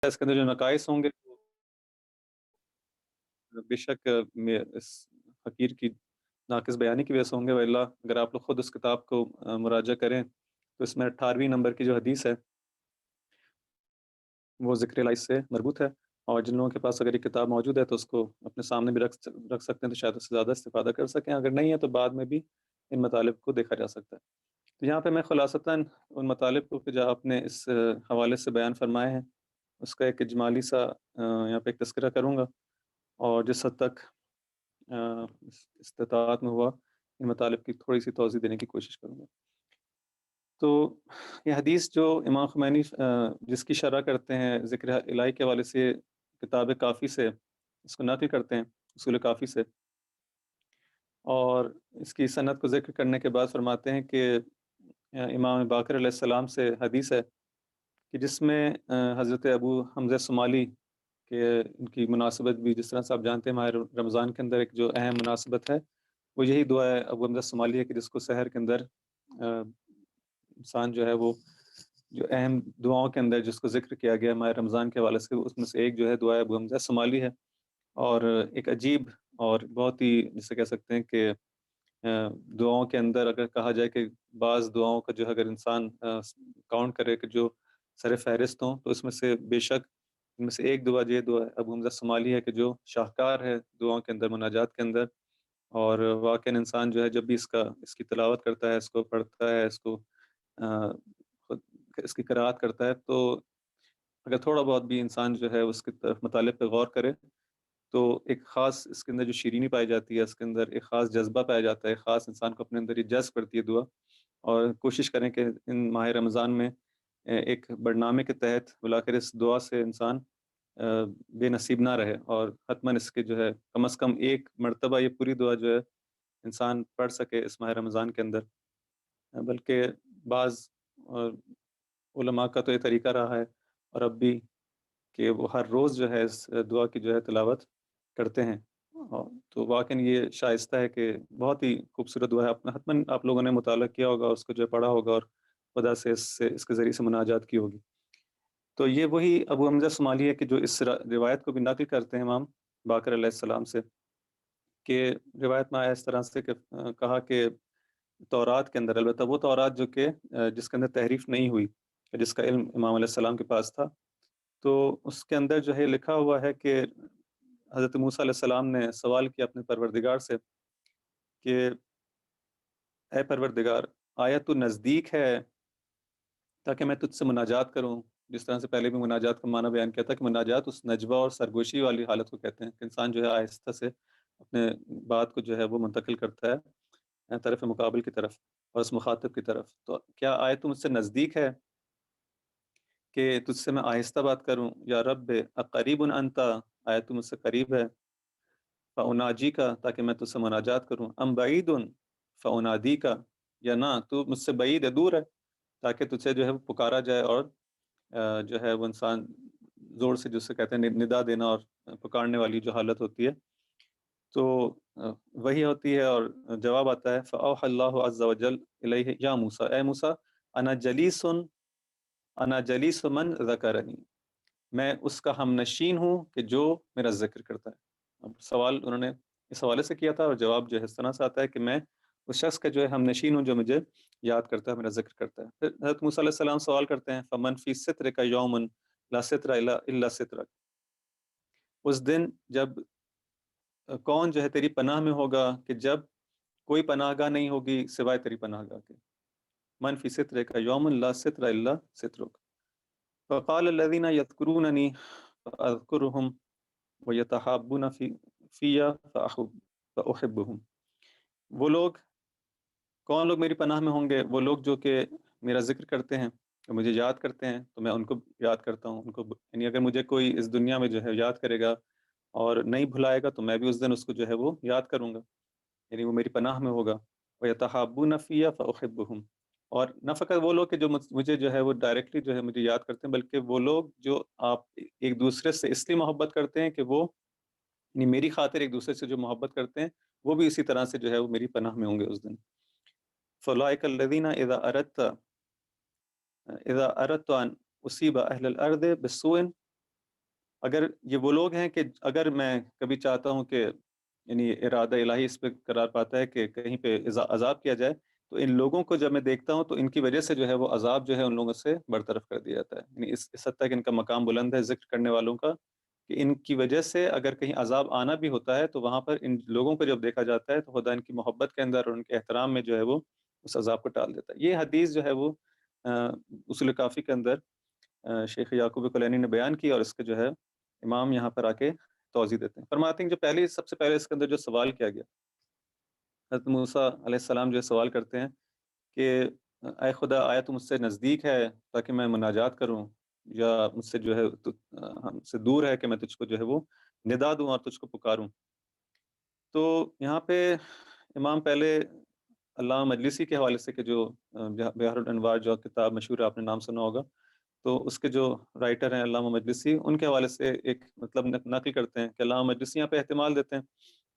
اس کے اندر جو نقائص ہوں گے بے شک اس حقیر کی ناقص بیانی کی وجہ سے ہوں گے، وإلا اگر آپ لوگ خود اس کتاب کو مراجعہ کریں تو اس میں 18ویں نمبر کی جو حدیث ہے وہ ذکر الہی سے مربوط ہے، اور جن لوگوں کے پاس اگر یہ کتاب موجود ہے تو اس کو اپنے سامنے بھی رکھ سکتے ہیں تو شاید اس سے زیادہ استفادہ کر سکیں، اگر نہیں ہے تو بعد میں بھی ان مطالب کو دیکھا جا سکتا ہے۔ تو یہاں پہ میں خلاصتاً ان مطالب کو کہ جو آپ نے اس حوالے سے بیان فرمائے ہیں اس کا ایک اجمالی سا یہاں پہ ایک تذکرہ کروں گا، اور جس حد تک استطاعت میں ہوا ان مطالب کی تھوڑی سی توضیح دینے کی کوشش کروں گا۔ تو یہ حدیث جو امام خمینی جس کی شرح کرتے ہیں ذکر الہی کے حوالے سے کتاب کافی سے اس کو نقل کرتے ہیں، اصول کافی سے، اور اس کی سند کو ذکر کرنے کے بعد فرماتے ہیں کہ امام باقر علیہ السلام سے حدیث ہے کہ جس میں حضرت ابو حمزہ صومالی کہ ان کی مناسبت بھی جس طرح سے آپ جانتے ہیں ماہ رمضان کے اندر ایک جو اہم مناسبت ہے وہ یہی دعا ہے ابو حمزہ صومالی ہے کہ جس کو سحر کے اندر انسان جو ہے وہ جو اہم دعاؤں کے اندر جس کو ذکر کیا گیا ماہ رمضان کے حوالے سے اس میں سے ایک جو ہے دعا ابو حمزہ صومالی ہے، اور ایک عجیب اور بہت ہی جسے کہہ سکتے ہیں کہ دعاؤں کے اندر اگر کہا جائے کہ بعض دعاؤں کا جو ہے اگر انسان کاؤنٹ کرے کہ جو سر فہرست ہوں تو اس میں سے بے شک ان میں سے ایک دعا یہ دعا ابو حمزہ صومالی ہے کہ جو شاہکار ہے دعاؤں کے اندر مناجات کے اندر، اور واقعاً انسان جو ہے جب بھی اس کی تلاوت کرتا ہے، اس کو پڑھتا ہے، اس کو خود اس کی قرأت کرتا ہے تو اگر تھوڑا بہت بھی انسان جو ہے اس کے مطالب پہ غور کرے تو ایک خاص اس کے اندر جو شیرینی پائی جاتی ہے، اس کے اندر ایک خاص جذبہ پایا جاتا ہے، خاص انسان کو اپنے اندر یہ جذب کرتی ہے دعا، اور کوشش کریں کہ ان ماہ رمضان میں ایک برنامے کے تحت بلاخر اس دعا سے انسان بے نصیب نہ رہے، اور حتماً اس کے جو ہے کم از کم ایک مرتبہ یہ پوری دعا جو ہے انسان پڑھ سکے اس ماہ رمضان کے اندر۔ بلکہ بعض علماء کا تو یہ طریقہ رہا ہے اور اب بھی کہ وہ ہر روز جو ہے اس دعا کی جو ہے تلاوت کرتے ہیں، تو واقعاً یہ شائستہ ہے کہ بہت ہی خوبصورت دعا ہے، حتماً آپ لوگوں نے مطالعہ کیا ہوگا، اس کو جو ہے پڑھا ہوگا اور خدا سے اس کے ذریعے سے مناجات کی ہوگی۔ تو یہ وہی ابو حمزہ صومالی ہے کہ جو اس روایت کو بھی نقل کرتے ہیں امام باقر علیہ السلام سے، کہ روایت میں آیا اس طرح سے کہ کہا کہ تورات کے اندر، البتہ وہ تورات جو کہ جس کے اندر تحریف نہیں ہوئی، جس کا علم امام علیہ السلام کے پاس تھا، تو اس کے اندر جو ہے لکھا ہوا ہے کہ حضرت موسیٰ علیہ السلام نے سوال کیا اپنے پروردگار سے کہ اے پروردگار، آیا تو نزدیک ہے تاکہ میں تجھ سے مناجات کروں؟ جس طرح سے پہلے بھی مناجات کا معنی بیان کیا تھا کہ مناجات اس نجوہ اور سرگوشی والی حالت کو کہتے ہیں کہ انسان جو ہے آہستہ سے اپنے بات کو جو ہے وہ منتقل کرتا ہے طرف مقابل کی طرف اور اس مخاطب کی طرف۔ تو کیا آئے تو مجھ سے نزدیک ہے کہ تجھ سے میں آہستہ بات کروں؟ یا رب اقریب انت، آئے تو مجھ سے قریب ہے؟ فاناجی کا، تاکہ میں تجھ سے مناجات کروں، ام بعید فانادی کا، یا نہ تو مجھ سے بعید ہے، دور ہے، تاکہ تجھ سے جو ہے وہ پکارا جائے، اور جو ہے وہ انسان زور سے جسے کہتے ہیں ندا دینا اور پکارنے والی جو حالت ہوتی ہے تو وہی ہوتی ہے، اور جواب آتا ہے فاوحى اللہ عز وجل الیہ یا موسیٰ، اے موسیٰ، انا جلیس من ذکرنی، میں اس کا ہم نشین ہوں کہ جو میرا ذکر کرتا ہے۔ اب سوال انہوں نے اس حوالے سے کیا تھا، اور جواب جو ہے اس طرح سے آتا ہے کہ میں اس شخص کا جو ہے ہم نشین ہوں جو مجھے یاد کرتا ہے، میرا ذکر کرتا ہے۔ پھر حضرت موسیٰ علیہ السلام سوال کرتے ہیں فمن فی سترک یوم لا ستر الا سترک، اس دن جب کون جو ہے تیری پناہ میں ہوگا کہ جب کوئی پناہ گاہ نہیں ہوگی سوائے تیری پناہ گاہ کے، من فی سترک یوم لا ستر الا سترک، فقال الذین یذکروننی فاذکرهم ویتحابون فی فاحبهم، وہ لوگ کون لوگ میری پناہ میں ہوں گے؟ وہ لوگ جو کہ میرا ذکر کرتے ہیں، مجھے یاد کرتے ہیں تو میں ان کو یاد کرتا ہوں، ان کو یعنی اگر مجھے کوئی اس دنیا میں جو ہے یاد کرے گا اور نہیں بھلائے گا تو میں بھی اس دن اس کو جو ہے وہ یاد کروں گا، یعنی وہ میری پناہ میں ہوگا۔ وَيَتَحَابُّونَ فِيَّ فَأُحِبُّهُمْ، اور نہ فقط وہ لوگ کہ جو مجھے جو ہے وہ ڈائریکٹلی جو ہے مجھے یاد کرتے ہیں، بلکہ وہ لوگ جو آپ ایک دوسرے سے اس لیے محبت کرتے ہیں کہ وہ یعنی میری خاطر ایک دوسرے سے جو محبت کرتے ہیں وہ بھی اسی طرح سے جو ہے وہ میری پناہ میں ہوں گے اس دن۔ فَأُولَٰئِكَ الَّذِينَ إِذَا أَرَدْتُ أَنْ أُصِيبَ أَهْلَ الْأَرْضِ بِسُوءٍ اگر یہ وہ لوگ ہیں کہ اگر میں کبھی چاہتا ہوں کہ یعنی ارادہ الہی اس پہ قرار پاتا ہے کہ کہیں پہ عذاب کیا جائے، تو ان لوگوں کو جب میں دیکھتا ہوں تو ان کی وجہ سے جو ہے وہ عذاب جو ہے ان لوگوں سے برطرف کر دیا جاتا ہے، یعنی اس حد تک ان کا مقام بلند ہے ذکر کرنے والوں کا، کہ ان کی وجہ سے اگر کہیں عذاب آنا بھی ہوتا ہے تو وہاں پر ان لوگوں کو جب دیکھا جاتا ہے تو خدا ان کی محبت کے اندر اور ان کے احترام میں جو ہے وہ اس عذاب کو ٹال دیتا ہے۔ یہ حدیث جو ہے وہ اصول کافی کے اندر شیخ یعقوب کلینی نے بیان کی، اور اس کے جو ہے امام یہاں پر آ کے توضیح دیتے ہیں۔ فرماتے ہیں جو سب سے پہلے اس کے اندر جو سوال کیا گیا، حضرت موسیٰ علیہ السلام جو سوال کرتے ہیں کہ اے خدا، آیا تو مجھ سے نزدیک ہے تاکہ میں مناجات کروں، یا مجھ سے جو ہے ہم سے دور ہے کہ میں تجھ کو جو ہے وہ ندا دوں اور تجھ کو پکاروں؟ تو یہاں پہ امام پہلے علامہ مجلسی کے حوالے سے، کہ جو بحر الانوار جو کتاب مشہور ہے، آپ نے نام سنا ہوگا، تو اس کے جو رائٹر ہیں علامہ مجلسی، ان کے حوالے سے ایک مطلب نقل کرتے ہیں کہ علامہ مجلسی یہاں پہ احتمال دیتے ہیں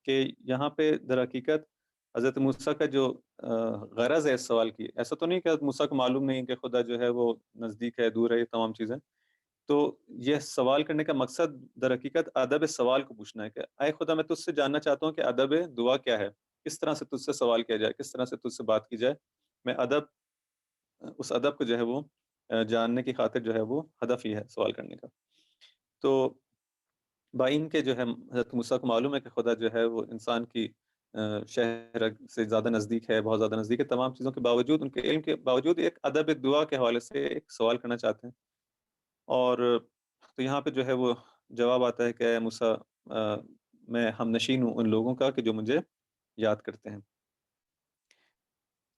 کہ یہاں پہ در حقیقت حضرت موسیٰ کا جو غرض ہے اس سوال کی، ایسا تو نہیں کہ حضرت موسیٰ کو معلوم نہیں کہ خدا جو ہے وہ نزدیک ہے، دور ہے، یہ تمام چیزیں، تو یہ سوال کرنے کا مقصد در حقیقت ادب سوال کو پوچھنا ہے کہ اے خدا، میں تجھ سے جاننا چاہتا ہوں کہ ادب دعا کیا ہے، کس طرح سے تجھ سے سوال کیا جائے، کس طرح سے تجھ سے بات کی جائے۔ میں اس ادب کو جو ہے وہ جاننے کی خاطر جو ہے وہ ہدف ہی ہے سوال کرنے کا۔ تو بائن کے جو ہے حضرت موسیٰ کو معلوم ہے کہ خدا جو ہے وہ انسان کی شہر سے زیادہ نزدیک ہے، بہت زیادہ نزدیک ہے، تمام چیزوں کے باوجود، ان کے علم کے باوجود ایک ادب دعا کے حوالے سے ایک سوال کرنا چاہتے ہیں، اور تو یہاں پہ جو ہے وہ جواب آتا ہے کہ اے موسیٰ، میں ہم نشین ہوں ان لوگوں کا کہ جو مجھے یاد کرتے ہیں۔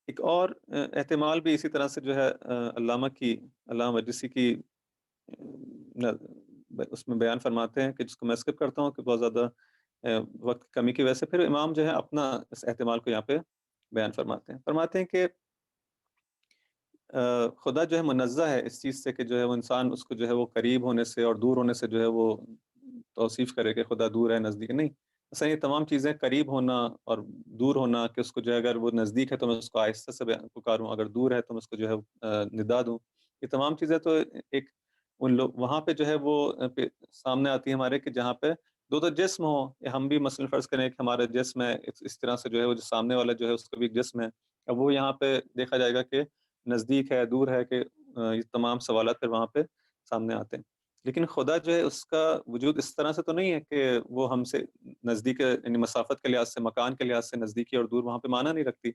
ایک اور احتمال بھی اسی طرح سے جو ہے علامہ مجلسی کی اس میں بیان فرماتے ہیں، کہ جس کو میں اسکپ کرتا ہوں کہ بہت زیادہ وقت کی کمی کی وجہ سے، پھر امام جو ہے اپنا اس احتمال کو یہاں پہ بیان فرماتے ہیں کہ خدا جو ہے منزہ ہے اس چیز سے کہ جو ہے وہ انسان اس کو جو ہے وہ قریب ہونے سے اور دور ہونے سے جو ہے وہ توصیف کرے کہ خدا دور ہے، نزدیک نہیں۔ اصل یہ تمام چیزیں، قریب ہونا اور دور ہونا، کہ اس کو جو ہے اگر وہ نزدیک ہے تو میں اس کو آہستہ سے پکاروں، اگر دور ہے تو میں اس کو جو ہے ندا دوں، یہ تمام چیزیں تو ایک ان لوگ وہاں پہ جو ہے وہ سامنے آتی ہے ہمارے، کہ جہاں پہ دو جسم ہو، یا ہم بھی مثلا فرض کریں کہ ہمارا جسم ہے، اس طرح سے جو ہے وہ جو سامنے والا جو ہے اس کا بھی ایک جسم ہے، اب وہ یہاں پہ دیکھا جائے گا کہ نزدیک ہے، دور ہے، کہ یہ تمام سوالات پھر وہاں پہ سامنے آتے ہیں۔ لیکن خدا جو ہے اس کا وجود اس طرح سے تو نہیں ہے کہ وہ ہم سے نزدیک، یعنی مسافت کے لحاظ سے، مکان کے لحاظ سے نزدیکی اور دور وہاں پہ معنی نہیں رکھتی،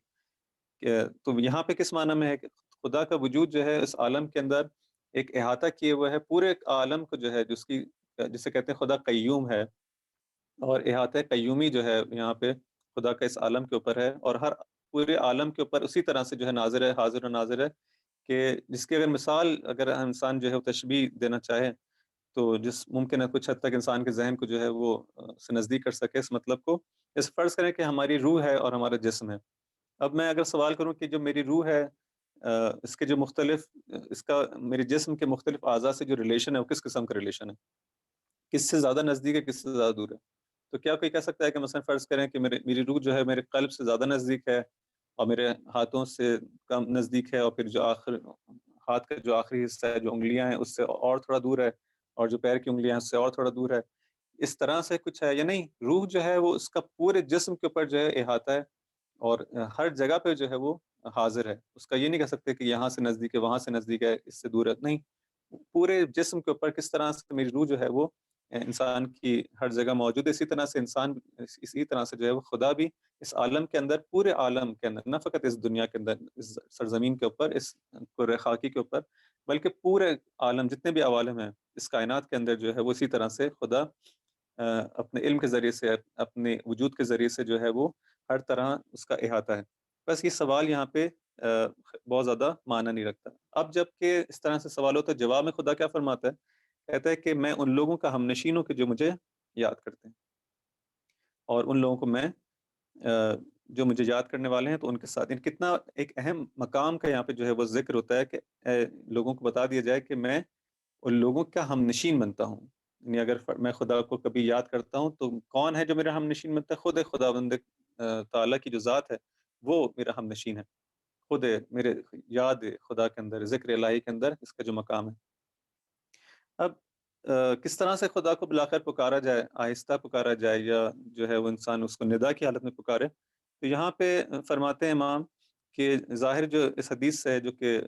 تو یہاں پہ کس معنی میں ہے کہ خدا کا وجود جو ہے اس عالم کے اندر ایک احاطہ کیے ہوئے ہے، پورے عالم کو جو ہے جسے کہتے ہیں خدا قیوم ہے، اور احاطہ قیومی جو ہے یہاں پہ خدا کا اس عالم کے اوپر ہے، اور ہر پورے عالم کے اوپر اسی طرح سے جو ہے ناظر ہے، حاضر و ناظر ہے، کہ جس کی اگر مثال اگر انسان جو ہے وہ تشبیہ دینا چاہے، تو جس ممکن ہے کچھ حد تک انسان کے ذہن کو جو ہے وہ سے نزدیک کر سکے اس مطلب کو، اس فرض کریں کہ ہماری روح ہے اور ہمارا جسم ہے۔ اب میں اگر سوال کروں کہ جو میری روح ہے، اس کے جو مختلف اس کا میرے جسم کے مختلف اعضاء سے جو ریلیشن ہے وہ کس قسم کا ریلیشن ہے، کس سے زیادہ نزدیک ہے، کس سے زیادہ دور ہے؟ تو کیا کوئی کہہ سکتا ہے کہ مثلا فرض کریں کہ میری روح جو ہے میرے قلب سے زیادہ نزدیک ہے، اور میرے ہاتھوں سے کم نزدیک ہے، اور پھر جو ہاتھ کا جو آخری حصہ ہے، جو انگلیاں ہیں، اس سے اور تھوڑا دور ہے، اور جو پیر کی انگلیاں ہیں اس سے اور تھوڑا دور ہے؟ اس طرح سے کچھ ہے یا نہیں؟ روح جو ہے وہ اس کا پورے جسم کے اوپر جو ہے احاطہ ہے، اور ہر جگہ پہ جو ہے وہ حاضر ہے، اس کا یہ نہیں کہہ سکتے کہ یہاں سے نزدیک ہے، وہاں سے نزدیک ہے، اس سے دور ہے، نہیں، پورے جسم کے اوپر کس طرح سے میری روح جو ہے وہ انسان کی ہر جگہ موجود ہے، اسی طرح سے اسی طرح سے جو ہے وہ خدا بھی اس عالم کے اندر، پورے عالم کے اندر، نہ فقط اس دنیا کے اندر، اس سرزمین کے اوپر، اس کرۂ خاکی کے اوپر، بلکہ پورے عالم، جتنے بھی عوالم ہیں اس کائنات کے اندر جو ہے وہ اسی طرح سے خدا اپنے علم کے ذریعے سے، اپنے وجود کے ذریعے سے جو ہے وہ ہر طرح اس کا احاطہ ہے۔ بس یہ سوال یہاں پہ بہت زیادہ معنی نہیں رکھتا۔ اب جب کہ اس طرح سے سوال ہوتا ہے، جواب میں خدا کیا فرماتا ہے؟ کہتا ہے کہ میں ان لوگوں کا ہم نشین ہوں کہ جو مجھے یاد کرتے ہیں، اور ان لوگوں کو میں جو مجھے یاد کرنے والے ہیں تو ان کے ساتھ، یعنی کتنا ایک اہم مقام کا یہاں پہ جو ہے وہ ذکر ہوتا ہے کہ لوگوں کو بتا دیا جائے کہ میں ان لوگوں کا ہم نشین بنتا ہوں، یعنی اگر میں خدا کو کبھی یاد کرتا ہوں تو کون ہے جو میرا ہم نشین بنتا ہے؟ خود خداوند تعالیٰ کی جو ذات ہے وہ میرا ہم نشین ہے، خود میرے یاد خدا کے اندر، ذکر الہی کے اندر اس کا جو مقام ہے۔ اب کس طرح سے خدا کو بلا کر پکارا جائے، آہستہ پکارا جائے یا جو ہے وہ انسان اس کو ندا کی حالت میں پکارے، تو یہاں پہ فرماتے ہیں امام کہ ظاہر جو اس حدیث سے ہے جو کہ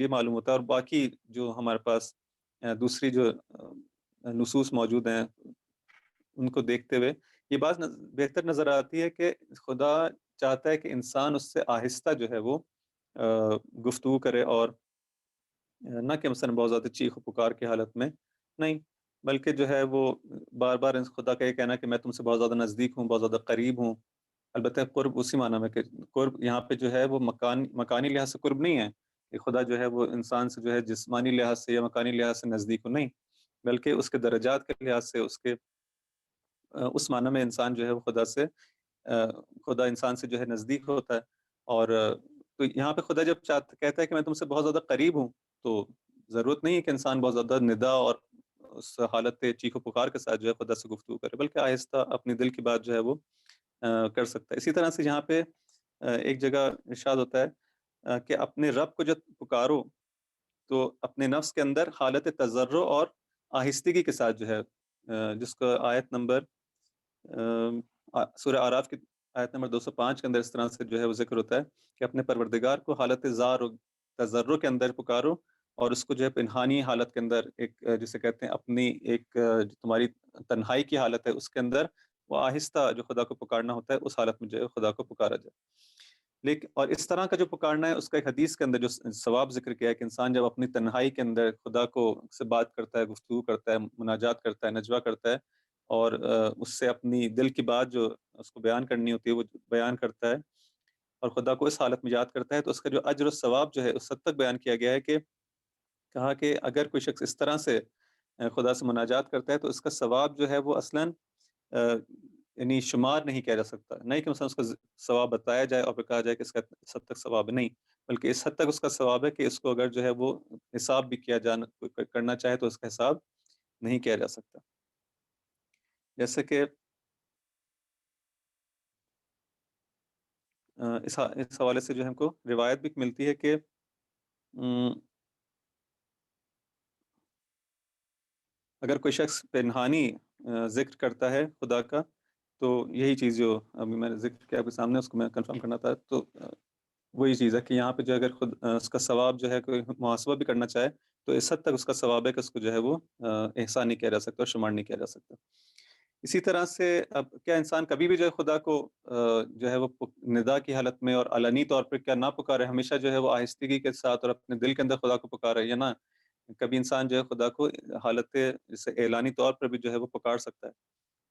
یہ معلوم ہوتا ہے، اور باقی جو ہمارے پاس دوسری جو نصوص موجود ہیں ان کو دیکھتے ہوئے یہ بات بہتر نظر آتی ہے کہ خدا چاہتا ہے کہ انسان اس سے آہستہ جو ہے وہ گفتگو کرے، اور نہ کہ مثلا بہت زیادہ چیخ و پکار کی حالت میں نہیں، بلکہ جو ہے وہ بار بار خدا کا یہ کہنا کہ میں تم سے بہت زیادہ نزدیک ہوں، بہت زیادہ قریب ہوں۔ البتہ قرب اسی معنی میں کہ قرب یہاں پہ جو ہے وہ مکانی لحاظ سے قرب نہیں ہے کہ خدا جو ہے وہ انسان سے جو ہے جسمانی لحاظ سے یا مکانی لحاظ سے نزدیک ہو، نہیں، بلکہ اس کے درجات کے لحاظ سے اس کے اس معنی میں انسان جو ہے وہ خدا انسان سے جو ہے نزدیک ہوتا ہے۔ اور تو یہاں پہ خدا جب کہتا ہے کہ میں تم سے بہت زیادہ قریب ہوں، تو ضرورت نہیں ہے کہ انسان بہت زیادہ ندا اور اس حالت چیخ و پکار کے ساتھ جو ہے خدا سے گفتگو کرے، بلکہ آہستہ اپنے دل کی بات جو ہے وہ کر سکتا ہے۔ اسی طرح سے یہاں پہ ایک جگہ ارشاد ہوتا ہے کہ اپنے رب کو جب پکارو تو اپنے نفس کے اندر حالت تضرع اور آہستگی کے ساتھ جو ہے جس کا آیت نمبر سورہ اعراف کی آیت نمبر 205 کے اندر اس طرح سے جو ہے وہ ذکر ہوتا ہے کہ اپنے پروردگار کو حالت زار و تضرع کے اندر پکارو، اور اس کو جو ہے پنہانی حالت کے اندر ایک جسے کہتے ہیں اپنی ایک جو تمہاری تنہائی کی حالت ہے اس کے اندر وہ آہستہ جو خدا کو پکارنا ہوتا ہے اس حالت میں جو ہے خدا کو پکارا جائے۔ لیکن اور اس طرح کا جو پکارنا ہے اس کا ایک حدیث کے اندر جو ثواب ذکر کیا ہے کہ انسان جب اپنی تنہائی کے اندر خدا کو سے بات کرتا ہے، گفتگو کرتا ہے، مناجات کرتا ہے، نجوہ کرتا ہے، اور اس سے اپنی دل کی بات جو اس کو بیان کرنی ہوتی ہے وہ بیان کرتا ہے اور خدا کو اس حالت میں یاد کرتا ہے، تو اس کا جو اجر و ثواب جو ہے اس حد تک بیان کیا گیا ہے کہ کہا کہ اگر کوئی شخص اس طرح سے خدا سے مناجات کرتا ہے تو اس کا ثواب جو ہے وہ اصلاً یعنی شمار نہیں کیا جا سکتا، نہیں کہ مثلا اس کا ثواب بتایا جائے اور پھر کہا جائے کہ اس کا اس حد تک ثواب ہے، نہیں، بلکہ اس حد تک اس کا ثواب ہے کہ اس کو اگر جو ہے وہ حساب بھی کیا جانا کرنا چاہے تو اس کا حساب نہیں کیا جا سکتا۔ جیسے کہ اس حوالے سے جو ہے ہم کو روایت بھی ملتی ہے کہ اگر کوئی شخص پنہانی ذکر کرتا ہے خدا کا، تو یہی چیز جو ابھی میں نے ذکر کیا آپ کے سامنے اس کو میں کنفرم کرنا تھا، تو وہی چیز ہے کہ یہاں پہ جو اگر خود اس کا ثواب جو ہے کوئی محاسبہ بھی کرنا چاہے تو اس حد تک اس کا ثواب ہے کہ اس کو جو ہے وہ احسان نہیں کیا جا سکتا اور شمار نہیں کیا جا سکتا۔ اسی طرح سے اب کیا انسان کبھی بھی جو ہے خدا کو جو ہے وہ ندا کی حالت میں اور علنی طور پر کیا نہ پکارے، ہمیشہ جو ہے وہ آہستگی کے ساتھ اور اپنے دل کے اندر خدا کو پکارے، یا نہ کبھی انسان جو ہے خدا کو حالت جیسے اعلانی طور پر بھی جو ہے وہ پکار سکتا ہے؟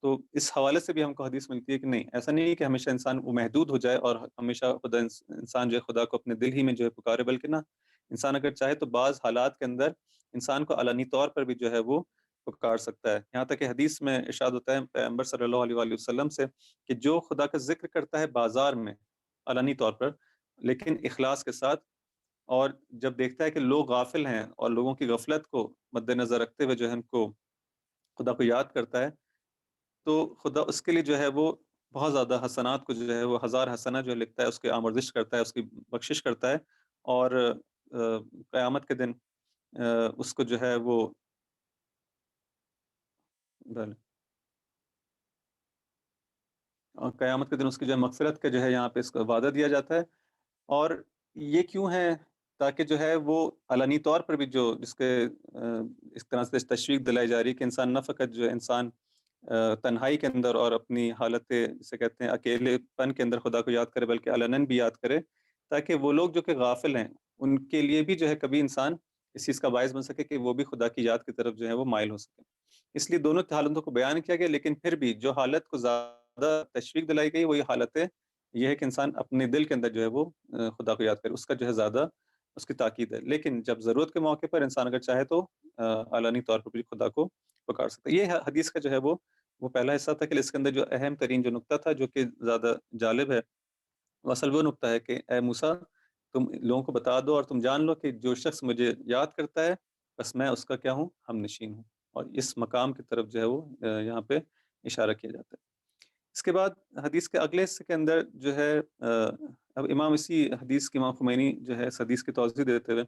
تو اس حوالے سے بھی ہم کو حدیث ملتی ہے کہ نہیں، ایسا نہیں ہے کہ ہمیشہ انسان وہ محدود ہو جائے اور ہمیشہ انسان جو ہے خدا کو اپنے دل ہی میں جو ہے پکارے، بلکہ نہ، انسان اگر چاہے تو بعض حالات کے اندر انسان کو علنی طور پر بھی جو ہے وہ پکار سکتا ہے۔ یہاں تک کہ حدیث میں ارشاد ہوتا ہے پیغمبر صلی اللہ علیہ وآلہ وسلم سے کہ جو خدا کا ذکر کرتا ہے بازار میں علنی طور پر لیکن اخلاص کے ساتھ، اور جب دیکھتا ہے کہ لوگ غافل ہیں اور لوگوں کی غفلت کو مد نظر رکھتے ہوئے جو ہے ان کو خدا کو یاد کرتا ہے، تو خدا اس کے لیے جو ہے وہ بہت زیادہ حسنات کو جو ہے وہ ہزار حسنہ جو ہے لکھتا ہے، اس کی آمرزش کرتا ہے، اس کی بخشش کرتا ہے، اور قیامت کے دن اس کو جو ہے وہ بل قیامت کے دن اس کی جو ہے مغفرت کا جو ہے یہاں پہ اس کو وعدہ دیا جاتا ہے۔ اور یہ کیوں ہے؟ تاکہ جو ہے وہ علنی طور پر بھی جو جس کے اس طرح سے تشویق دلائی جا رہی ہے کہ انسان نہ فقط جو ہے انسان تنہائی کے اندر اور اپنی حالت جسے کہتے ہیں اکیلے پن کے اندر خدا کو یاد کرے، بلکہ علناً بھی یاد کرے، تاکہ وہ لوگ جو کہ غافل ہیں ان کے لیے بھی جو ہے کبھی انسان اس چیز کا باعث بن سکے کہ وہ بھی خدا کی یاد کی طرف جو ہے وہ مائل ہو سکے۔ اس لیے دونوں حالتوں کو بیان کیا گیا، لیکن پھر بھی جو حالت کو زیادہ تشویق دلائی گئی وہی حالت ہے یہ ہے کہ انسان اپنے دل کے اندر جو ہے وہ خدا کو یاد کرے، اس کا جو ہے زیادہ اس کی تاکید ہے۔ لیکن جب ضرورت کے موقع پر انسان اگر چاہے تو علنی طور پر بھی خدا کو پکار سکتا ہے۔ یہ حدیث کا جو ہے وہ پہلا حصہ تھا کہ اس کے اندر جو اہم ترین جو نقطہ تھا جو کہ زیادہ جالب ہے، وہ اصل وہ نقطہ ہے کہ اے موسیٰ، تم لوگوں کو بتا دو اور تم جان لو کہ جو شخص مجھے یاد کرتا ہے بس میں اس کا کیا ہوں، ہم نشین ہوں، اور اس مقام کی طرف جو ہے وہ یہاں پہ اشارہ کیا جاتا ہے۔ اس کے بعد حدیث کے اگلے حصے کے اندر جو ہے اب امام اسی حدیث کی امام خمینی جو ہے اس حدیث کی توضیح دیتے ہوئے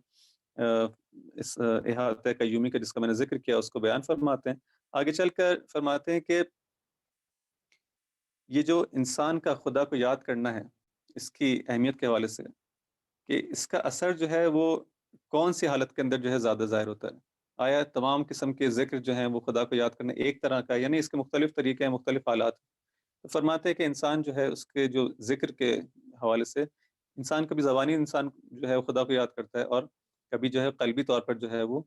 اس احاطہ قیومی کا جس کا میں نے ذکر کیا اس کو بیان فرماتے ہیں. آگے چل کر فرماتے ہیں کہ یہ جو انسان کا خدا کو یاد کرنا ہے اس کی اہمیت کے حوالے سے کہ اس کا اثر جو ہے وہ کون سی حالت کے اندر جو ہے زیادہ ظاہر ہوتا ہے. آیا تمام قسم کے ذکر جو ہیں وہ خدا کو یاد کرنا ایک طرح کا، یعنی اس کے مختلف طریقے ہیں، مختلف حالات. تو فرماتے ہیں کہ انسان جو ہے اس کے جو ذکر کے حوالے سے انسان کبھی زبانی انسان جو ہے وہ خدا کو یاد کرتا ہے اور کبھی جو ہے قلبی طور پر جو ہے وہ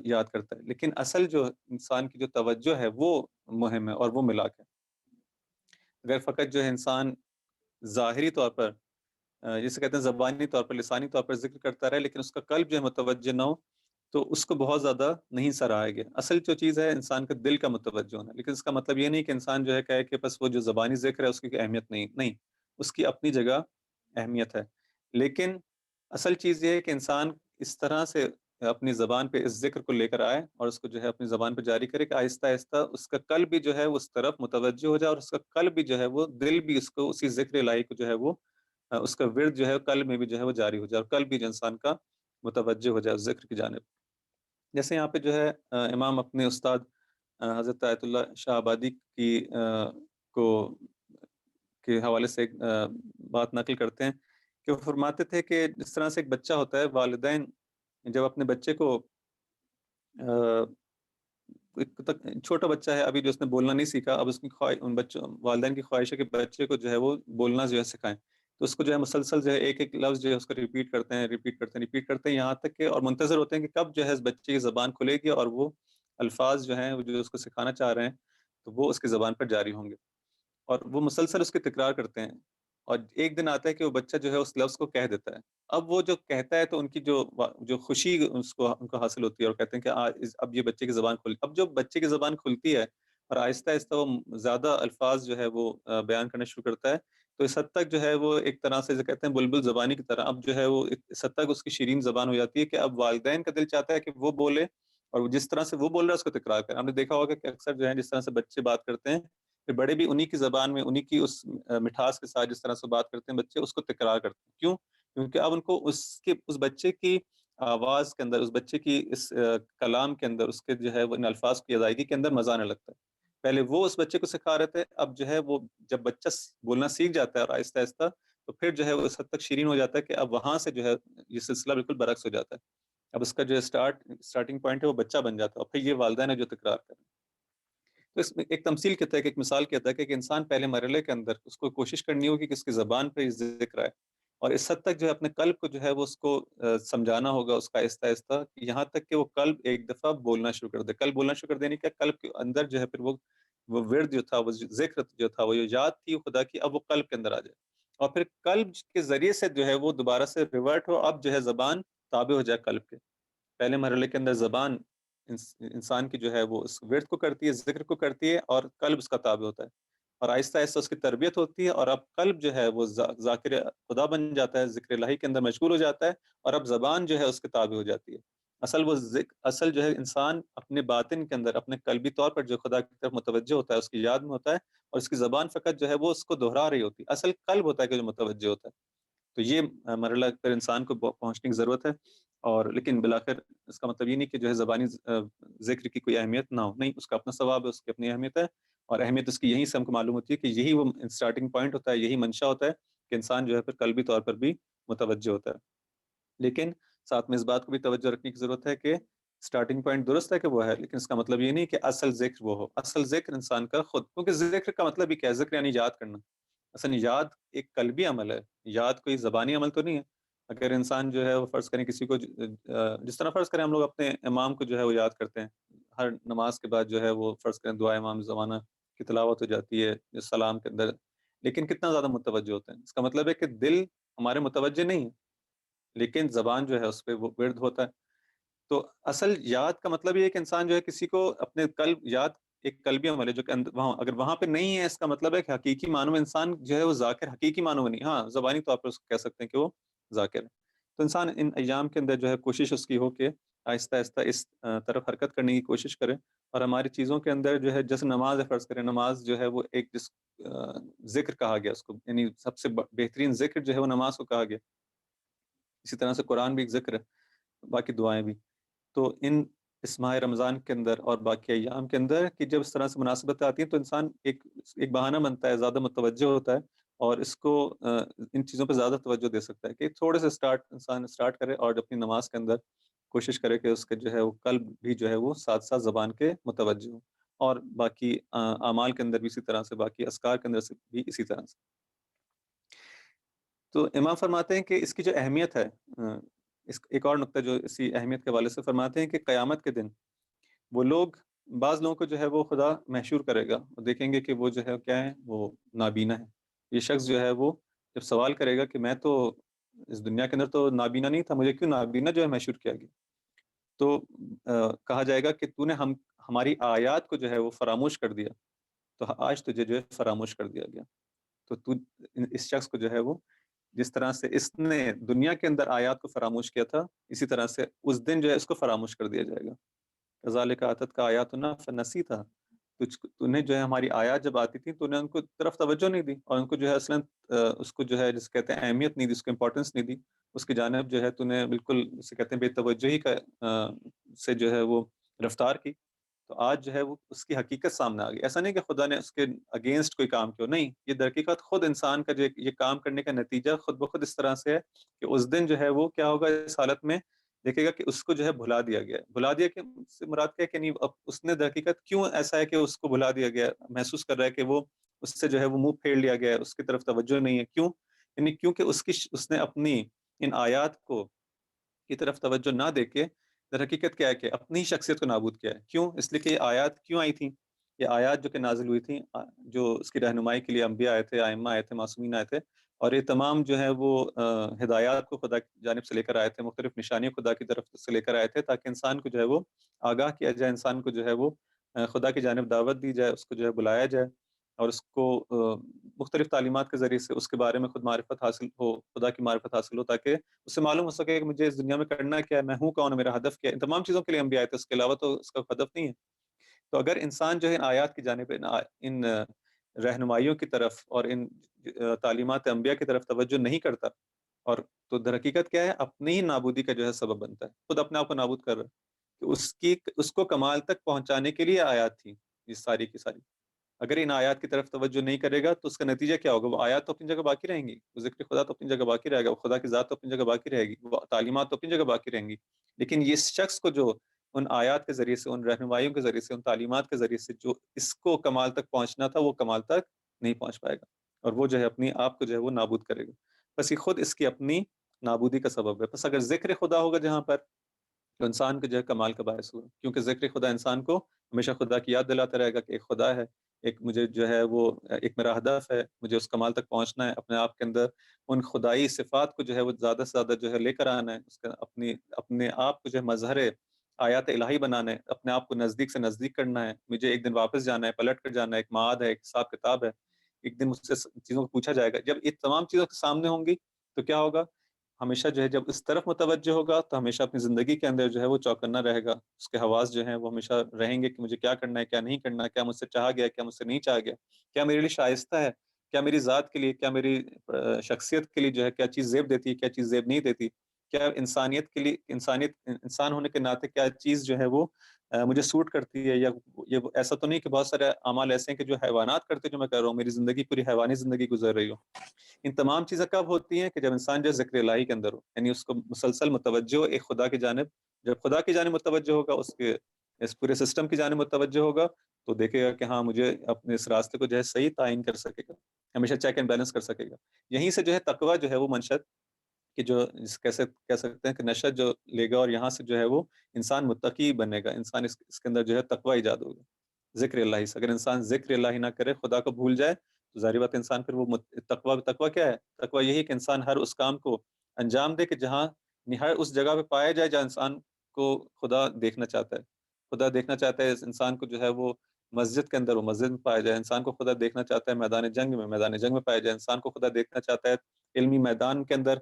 یاد کرتا ہے. لیکن اصل جو انسان کی جو توجہ ہے وہ مہم ہے اور وہ ملاک ہے. اگر فقط جو ہے انسان ظاہری طور پر جسے کہتے ہیں زبانی طور پر لسانی طور پر ذکر کرتا رہے لیکن اس کا قلب جو ہے متوجہ نہ ہو تو اس کو بہت زیادہ نہیں سراہا گیا. اصل جو چیز ہے انسان کا دل کا متوجہ ہونا. لیکن اس کا مطلب یہ نہیں کہ انسان جو ہے کہے کہ بس وہ جو زبانی ذکر ہے اس کی کوئی اہمیت نہیں، اس کی اپنی جگہ اہمیت ہے. لیکن اصل چیز یہ ہے کہ انسان اس طرح سے اپنی زبان پہ اس ذکر کو لے کر آئے اور اس کو جو ہے اپنی زبان پہ جاری کرے کہ آہستہ آہستہ اس کا قلب بھی جو ہے اس طرف متوجہ ہو جائے اور اس کا قلب بھی جو ہے وہ دل بھی اس کو اسی ذکر الہی کو جو ہے وہ اس کا ورد جو ہے قلب میں بھی جو ہے وہ جاری ہو جائے اور قلب بھی جو انسان کا متوجہ ہو جائے اس ذکر کی جانب. جیسے یہاں پہ جو ہے امام اپنے استاد حضرت آیت اللہ شاہ آبادی کی کو کے حوالے سے ایک بات نقل کرتے ہیں کہ وہ فرماتے تھے کہ جس طرح سے ایک بچہ ہوتا ہے، والدین جب اپنے بچے کو چھوٹا بچہ ہے ابھی جو اس نے بولنا نہیں سیکھا، اب اس کی ان بچوں والدین کی خواہش ہے کہ بچے کو جو ہے وہ بولنا جو ہے سکھائیں. تو اس کو جو ہے مسلسل جو ہے ایک ایک لفظ جو ہے اس کو ریپیٹ کرتے ہیں یہاں تک کہ اور منتظر ہوتے ہیں کہ کب جو ہے اس بچے کی زبان کھلے گی اور وہ الفاظ جو ہیں وہ جو اس کو سکھانا چاہ رہے ہیں تو وہ اس کی زبان پر جاری ہوں گے. اور وہ مسلسل اس کی تکرار کرتے ہیں اور ایک دن آتا ہے کہ وہ بچہ جو ہے اس لفظ کو کہہ دیتا ہے. اب وہ جو کہتا ہے تو ان کی جو خوشی ان کو حاصل ہوتی ہے اور کہتے ہیں کہ اب یہ بچے کی زبان کھل. اب جو بچے کی زبان کھلتی ہے اور آہستہ آہستہ وہ زیادہ الفاظ جو ہے وہ بیان کرنا شروع کرتا ہے تو اس حد تک جو ہے وہ ایک طرح سے کہتے ہیں بلبل زبانی کی طرح اب جو ہے وہ اس حد تک اس کی شیرین زبان ہو جاتی ہے کہ اب والدین کا دل چاہتا ہے کہ وہ بولے اور جس طرح سے وہ بول رہا ہے اس کو تکرار کریں. ہم نے دیکھا ہوگا کہ اکثر جو ہے جس طرح سے بچے بات کرتے ہیں پھر بڑے بھی انہی کی زبان میں انہی کی اس مٹھاس کے ساتھ جس طرح سے بات کرتے ہیں بچے اس کو تکرار کرتے ہیں. کیوں؟ کیونکہ اب ان کو اس بچے کی آواز کے اندر، اس بچے کی اس کلام کے اندر، اس کے جو ہے وہ ان الفاظ کی ادائیگی کے اندر مزہ آنے لگتا ہے. پہلے وہ اس بچے کو سکھا رہے تھے، اب جو ہے وہ جب بچہ بولنا سیکھ جاتا ہے اور آہستہ آہستہ تو پھر جو ہے وہ اس حد تک شیرین ہو جاتا ہے کہ اب وہاں سے جو ہے یہ سلسلہ بالکل برعکس ہو جاتا ہے. اب اس کا جو اسٹارٹنگ پوائنٹ ہے وہ بچہ بن جاتا ہے اور پھر یہ والدین ہے جو تکرار کریں. تو اس میں ایک تمثیل کے تحت ایک مثال کے تحت کہ انسان پہلے مرحلے کے اندر اس کو کوشش کرنی ہوگی کہ اس کی زبان پہ ذکر آئے اور اس حد تک جو ہے اپنے قلب کو جو ہے وہ اس کو سمجھانا ہوگا اس کا آہستہ آہستہ یہاں تک کہ وہ قلب ایک دفعہ بولنا شروع کر دے. قلب بولنا شروع کر دینے کا قلب کے اندر جو ہے پھر وہ ورد جو تھا، وہ ذکر جو تھا، وہ جو یاد تھی خدا کی، اب وہ قلب کے اندر آ جائے اور پھر قلب کے ذریعے سے جو ہے وہ دوبارہ سے ریورٹ ہو. اب جو ہے زبان تابع ہو جائے قلب کے. پہلے مرحلے کے اندر زبان انسان کی جو ہے وہ اس ورد کو کرتی ہے، ذکر کو کرتی ہے اور قلب اس کا تابع ہوتا ہے اور آہستہ آہستہ اس کی تربیت ہوتی ہے اور اب قلب جو ہے وہ ذاکر خدا بن جاتا ہے، ذکر الہی کے اندر مشغول ہو جاتا ہے اور اب زبان جو ہے اس کے تابع ہو جاتی ہے. اصل جو ہے انسان اپنے باطن کے اندر اپنے قلبی طور پر جو خدا کی طرف متوجہ ہوتا ہے، اس کی یاد میں ہوتا ہے اور اس کی زبان فقط جو ہے وہ اس کو دہرا رہی ہوتی ہے. اصل قلب ہوتا ہے کہ جو متوجہ ہوتا ہے. تو یہ مرحلہ پر انسان کو پہنچنے کی ضرورت ہے. اور لیکن بالآخر اس کا مطلب یہ نہیں کہ جو ہے زبانی ذکر کی کوئی اہمیت نہ ہو، نہیں، اس کا اپنا ثواب ہے، اس کی اپنی اہمیت ہے اور اہمیت اس کی یہی سے ہم کو معلوم ہوتی ہے کہ یہی وہ اسٹارٹنگ پوائنٹ ہوتا ہے، یہی منشا ہوتا ہے کہ انسان جو ہے پھر قلبی طور پر بھی متوجہ ہوتا ہے. لیکن ساتھ میں اس بات کو بھی توجہ رکھنے کی ضرورت ہے کہ اسٹارٹنگ پوائنٹ درست ہے کہ وہ ہے، لیکن اس کا مطلب یہ نہیں کہ اصل ذکر وہ ہو. اصل ذکر انسان کا خود، کیونکہ ذکر کا مطلب ہی کیا ہے؟ ذکر یعنی یاد کرنا. اصل یاد ایک قلبی عمل ہے، یاد کوئی زبانی عمل تو نہیں ہے. اگر انسان جو ہے وہ فرض کریں کسی کو جس طرح فرض کریں ہم لوگ اپنے امام کو جو ہے وہ یاد کرتے ہیں ہر نماز کے بعد جو ہے وہ فرض کریں دعا امام زمانہ کی تلاوت ہو جاتی ہے سلام کے اندر، لیکن کتنا زیادہ متوجہ ہوتے ہیں؟ اس کا مطلب ہے کہ دل ہمارے متوجہ نہیں ہے لیکن زبان جو ہے اس پہ وہ ورد ہوتا ہے. تو اصل یاد کا مطلب یہ ہے کہ انسان جو ہے کسی کو اپنے قلب یاد ایک قلبی عمل ہے جو کہ اگر وہاں پہ نہیں ہے، اس کا مطلب ہے کہ حقیقی معنوں میں انسان جو ہے وہ ذاکر حقیقی معنوں میں نہیں، ہاں زبانی طور پر اس کو کہہ سکتے ہیں کہ وہ ذاکر ہے. تو انسان ان ایام کے اندر جو ہے کوشش اس کی ہو کہ آہستہ آہستہ اس طرف حرکت کرنے کی کوشش کرے اور ہماری چیزوں کے اندر جو ہے جیسے نماز ہے، فرض کریں نماز جو ہے وہ ایک جس ذکر کہا گیا اس کو، یعنی سب سے بہترین ذکر جو ہے وہ نماز کو کہا گیا. اسی طرح سے قرآن بھی ایک ذکر ہے. باقی دعائیں بھی. تو اس ماہ رمضان کے اندر اور باقی ایام کے اندر کہ جب اس طرح سے مناسبتیں آتی ہیں تو انسان ایک بہانہ بنتا ہے، زیادہ متوجہ ہوتا ہے اور اس کو ان چیزوں پہ زیادہ توجہ دے سکتا ہے کہ تھوڑے سے انسان اسٹارٹ کرے اور اپنی نماز کے اندر کوشش کرے کہ اس کے جو ہے وہ قلب بھی جو ہے وہ ساتھ ساتھ زبان کے متوجہ ہو، اور باقی اعمال کے اندر بھی اسی طرح سے، باقی اذکار کے اندر سے بھی اسی طرح سے. تو امام فرماتے ہیں کہ اس کی جو اہمیت ہے، ایک اور نقطہ جو اسی اہمیت کے حوالے سے فرماتے ہیں کہ قیامت کے دن وہ لوگ، بعض لوگوں کو جو ہے وہ خدا محشور کرے گا، وہ دیکھیں گے کہ وہ جو ہے کیا ہے، وہ نابینا ہے. یہ شخص جو ہے وہ جب سوال کرے گا کہ میں تو اس دنیا کے اندر تو نابینا نہیں تھا، مجھے کیوں نابینا جو ہے محشور کیا گیا؟ تو کہا جائے گا کہ تو نے ہماری آیات کو جو ہے وہ فراموش کر دیا، تو آج تجھے جو ہے فراموش کر دیا گیا. تو اس شخص کو جو ہے وہ جس طرح سے اس نے دنیا کے اندر آیات کو فراموش کیا تھا، اسی طرح سے اس دن جو ہے اس کو فراموش کر دیا جائے گا. کذالک آتت کا آیاتنا فنسیتھا، تو نے جو ہے ہماری آیات جب آتی تھی تو نے ان کو طرف توجہ نہیں دی، اور ان کو جو ہے اصلا اس کو جو ہے جس کہتے ہیں اہمیت نہیں دی، اس کو امپورٹنس نہیں دی، اس کی جانب جو ہے تو نے بالکل اسے کہتے ہیں بے توجہی کا سے جو ہے وہ رفتار کی. تو آج جو ہے وہ اس کی حقیقت سامنے آ گئی. ایسا نہیں کہ خدا نے اس کے اگینسٹ کوئی کام کیا، نہیں، یہ در حقیقت خود انسان کا جو یہ کام کرنے کا نتیجہ خود بخود اس طرح سے ہے کہ اس دن جو ہے وہ کیا ہوگا، اس حالت میں دیکھے گا کہ اس کو جو ہے بھلا دیا گیا. بھلا دیا کہ اس سے مراد کیا ہے کہ نہیں، اب اس نے در حقیقت کیوں ایسا ہے کہ اس کو بھلا دیا گیا، محسوس کر رہا ہے کہ وہ اس سے جو ہے وہ منہ پھیر لیا گیا ہے، اس کی طرف توجہ نہیں ہے. کیوں؟ یعنی کیونکہ اس نے اپنی ان آیات کو کی طرف توجہ نہ دے کے در حقیقت کیا ہے کہ اپنی ہی شخصیت کو نابود کیا ہے. کیوں؟ اس لیے کہ یہ آیات کیوں آئی تھیں؟ یہ آیات جو کہ نازل ہوئی تھیں، جو اس کی رہنمائی کے لیے انبیاء آئے تھے، ائمہ آئے تھے، معصومین آئے تھے، اور یہ تمام جو ہے وہ ہدایات کو خدا کی جانب سے لے کر آئے تھے، مختلف نشانیاں خدا کی طرف سے لے کر آئے تھے، تاکہ انسان کو جو ہے وہ آگاہ کیا جائے، انسان کو جو ہے وہ خدا کی جانب دعوت دی جائے، اس کو جو ہے بلایا جائے، اور اس کو مختلف تعلیمات کے ذریعے سے اس کے بارے میں خود معرفت حاصل ہو، خدا کی معرفت حاصل ہو، تاکہ اس سے معلوم ہو سکے کہ مجھے اس دنیا میں کرنا کیا ہے، میں ہوں کون، میرا ہدف کیا ہے. ان تمام چیزوں کے لیے انبیاء آئے تھے، اس کے علاوہ تو اس کا ہدف نہیں ہے. تو اگر انسان جو ہے ان آیات کی جانب، ان رہنمائیوں کی طرف اور ان تعلیمات انبیاء کی طرف توجہ نہیں کرتا، اور تو در حقیقت کیا ہے، اپنی ہی نابودی کا جو ہے سبب بنتا ہے، خود اپنے آپ کو نابود کر رہا ہے کہ اس کو کمال تک پہنچانے کے لیے آیات تھی یہ ساری کی ساری. اگر ان آیات کی طرف توجہ نہیں کرے گا تو اس کا نتیجہ کیا ہوگا؟ وہ آیات تو اپنی جگہ باقی رہیں گی، وہ ذکر خدا تو اپنی جگہ باقی رہے گا، وہ خدا کی ذات تو اپنی جگہ باقی رہے گی، وہ تعلیمات تو اپنی جگہ باقی رہیں گی. لیکن یہ شخص کو جو ان آیات کے ذریعے سے، ان رہنمائیوں کے ذریعے سے، ان تعلیمات کے ذریعے سے جو اس کو کمال تک پہنچنا تھا، وہ کمال تک نہیں پہنچ پائے گا، اور وہ جو ہے اپنی آپ کو جو ہے وہ نابود کرے گا. بس یہ خود اس کی اپنی نابودی کا سبب ہے. بس اگر ذکر خدا ہوگا جہاں پر، تو انسان کو جو ہے کمال کا باعث ہوگا، کیونکہ ذکر خدا انسان کو ہمیشہ خدا کی یاد دلاتا رہے گا کہ ایک خدا ہے، ایک مجھے جو ہے وہ ایک میرا ہدف ہے، مجھے اس کمال تک پہنچنا ہے، اپنے آپ کے اندر ان خدائی صفات کو جو ہے وہ زیادہ سے زیادہ جو ہے لے کر آنا ہے، اس کا اپنے آپ کو جو ہے مظہر آیات الہی بنانا ہے، اپنے آپ کو نزدیک سے نزدیک کرنا ہے. مجھے ایک دن واپس جانا ہے، پلٹ کر جانا ہے، ایک معاد ہے، ایک حساب کتاب ہے، ایک دن مجھ سے چیزوں کو پوچھا جائے گا. جب یہ تمام چیزوں کے سامنے ہوں گی تو کیا ہوگا؟ ہمیشہ جو ہے جب اس طرف متوجہ ہوگا تو ہمیشہ اپنی زندگی کے اندر جو ہے وہ چوکنا رہے گا، اس کے حواس جو ہیں وہ ہمیشہ رہیں گے کہ مجھے کیا کرنا ہے، کیا نہیں کرنا، کیا مجھ سے چاہا گیا، کیا مجھ سے نہیں چاہا گیا، کیا میرے لیے شائستہ ہے، کیا میری ذات کے لیے، کیا میری شخصیت کے لیے جو ہے کیا چیز زیب دیتی ہے، کیا چیز زیب نہیں دیتی، کیا انسانیت کے لیے، انسان ہونے کے ناطے کیا چیز جو ہے وہ مجھے سوٹ کرتی ہے، یا یہ ایسا تو نہیں کہ بہت سارے اعمال ایسے ہیں کہ جو حیوانات کرتے جو میں کر رہا ہوں، میری زندگی پوری حیوانی زندگی گزر رہی ہو. ان تمام چیزیں کب ہوتی ہیں؟ کہ جب انسان جو ذکر الہی کے اندر ہو، یعنی اس کو مسلسل متوجہ ہو ایک خدا کی جانب. جب خدا کی جانب متوجہ ہوگا، اس پورے سسٹم کی جانب متوجہ ہوگا، تو دیکھے گا کہ ہاں مجھے اپنے اس راستے کو جو ہے صحیح تعین کر سکے گا، ہمیشہ چیک اینڈ بیلنس کر سکے گا. یہیں سے جو ہے تقویٰ جو ہے وہ منشد کہ جو کیسے کہہ سکتے ہیں کہ نشد جو لے گا، اور یہاں سے جو ہے وہ انسان متقی بنے گا، انسان اس کے اندر جو ہے تقویٰ ایجاد ہوگا ذکر اللہ سے. اگر انسان ذکر اللہ نہ کرے، خدا کو بھول جائے، تو ظاہر بات انسان پھر وہ تقویٰ کیا ہے؟ تقویٰ یہی کہ انسان ہر اس کام کو انجام دے کہ جہاں ہر اس جگہ پہ پایا جائے جہاں انسان کو خدا دیکھنا چاہتا ہے. خدا دیکھنا چاہتا ہے اس انسان کو جو ہے وہ مسجد کے اندر، وہ مسجد میں پایا جائے. انسان کو خدا دیکھنا چاہتا ہے میدان جنگ میں پایا جائے. انسان کو خدا دیکھنا چاہتا ہے علمی میدان کے اندر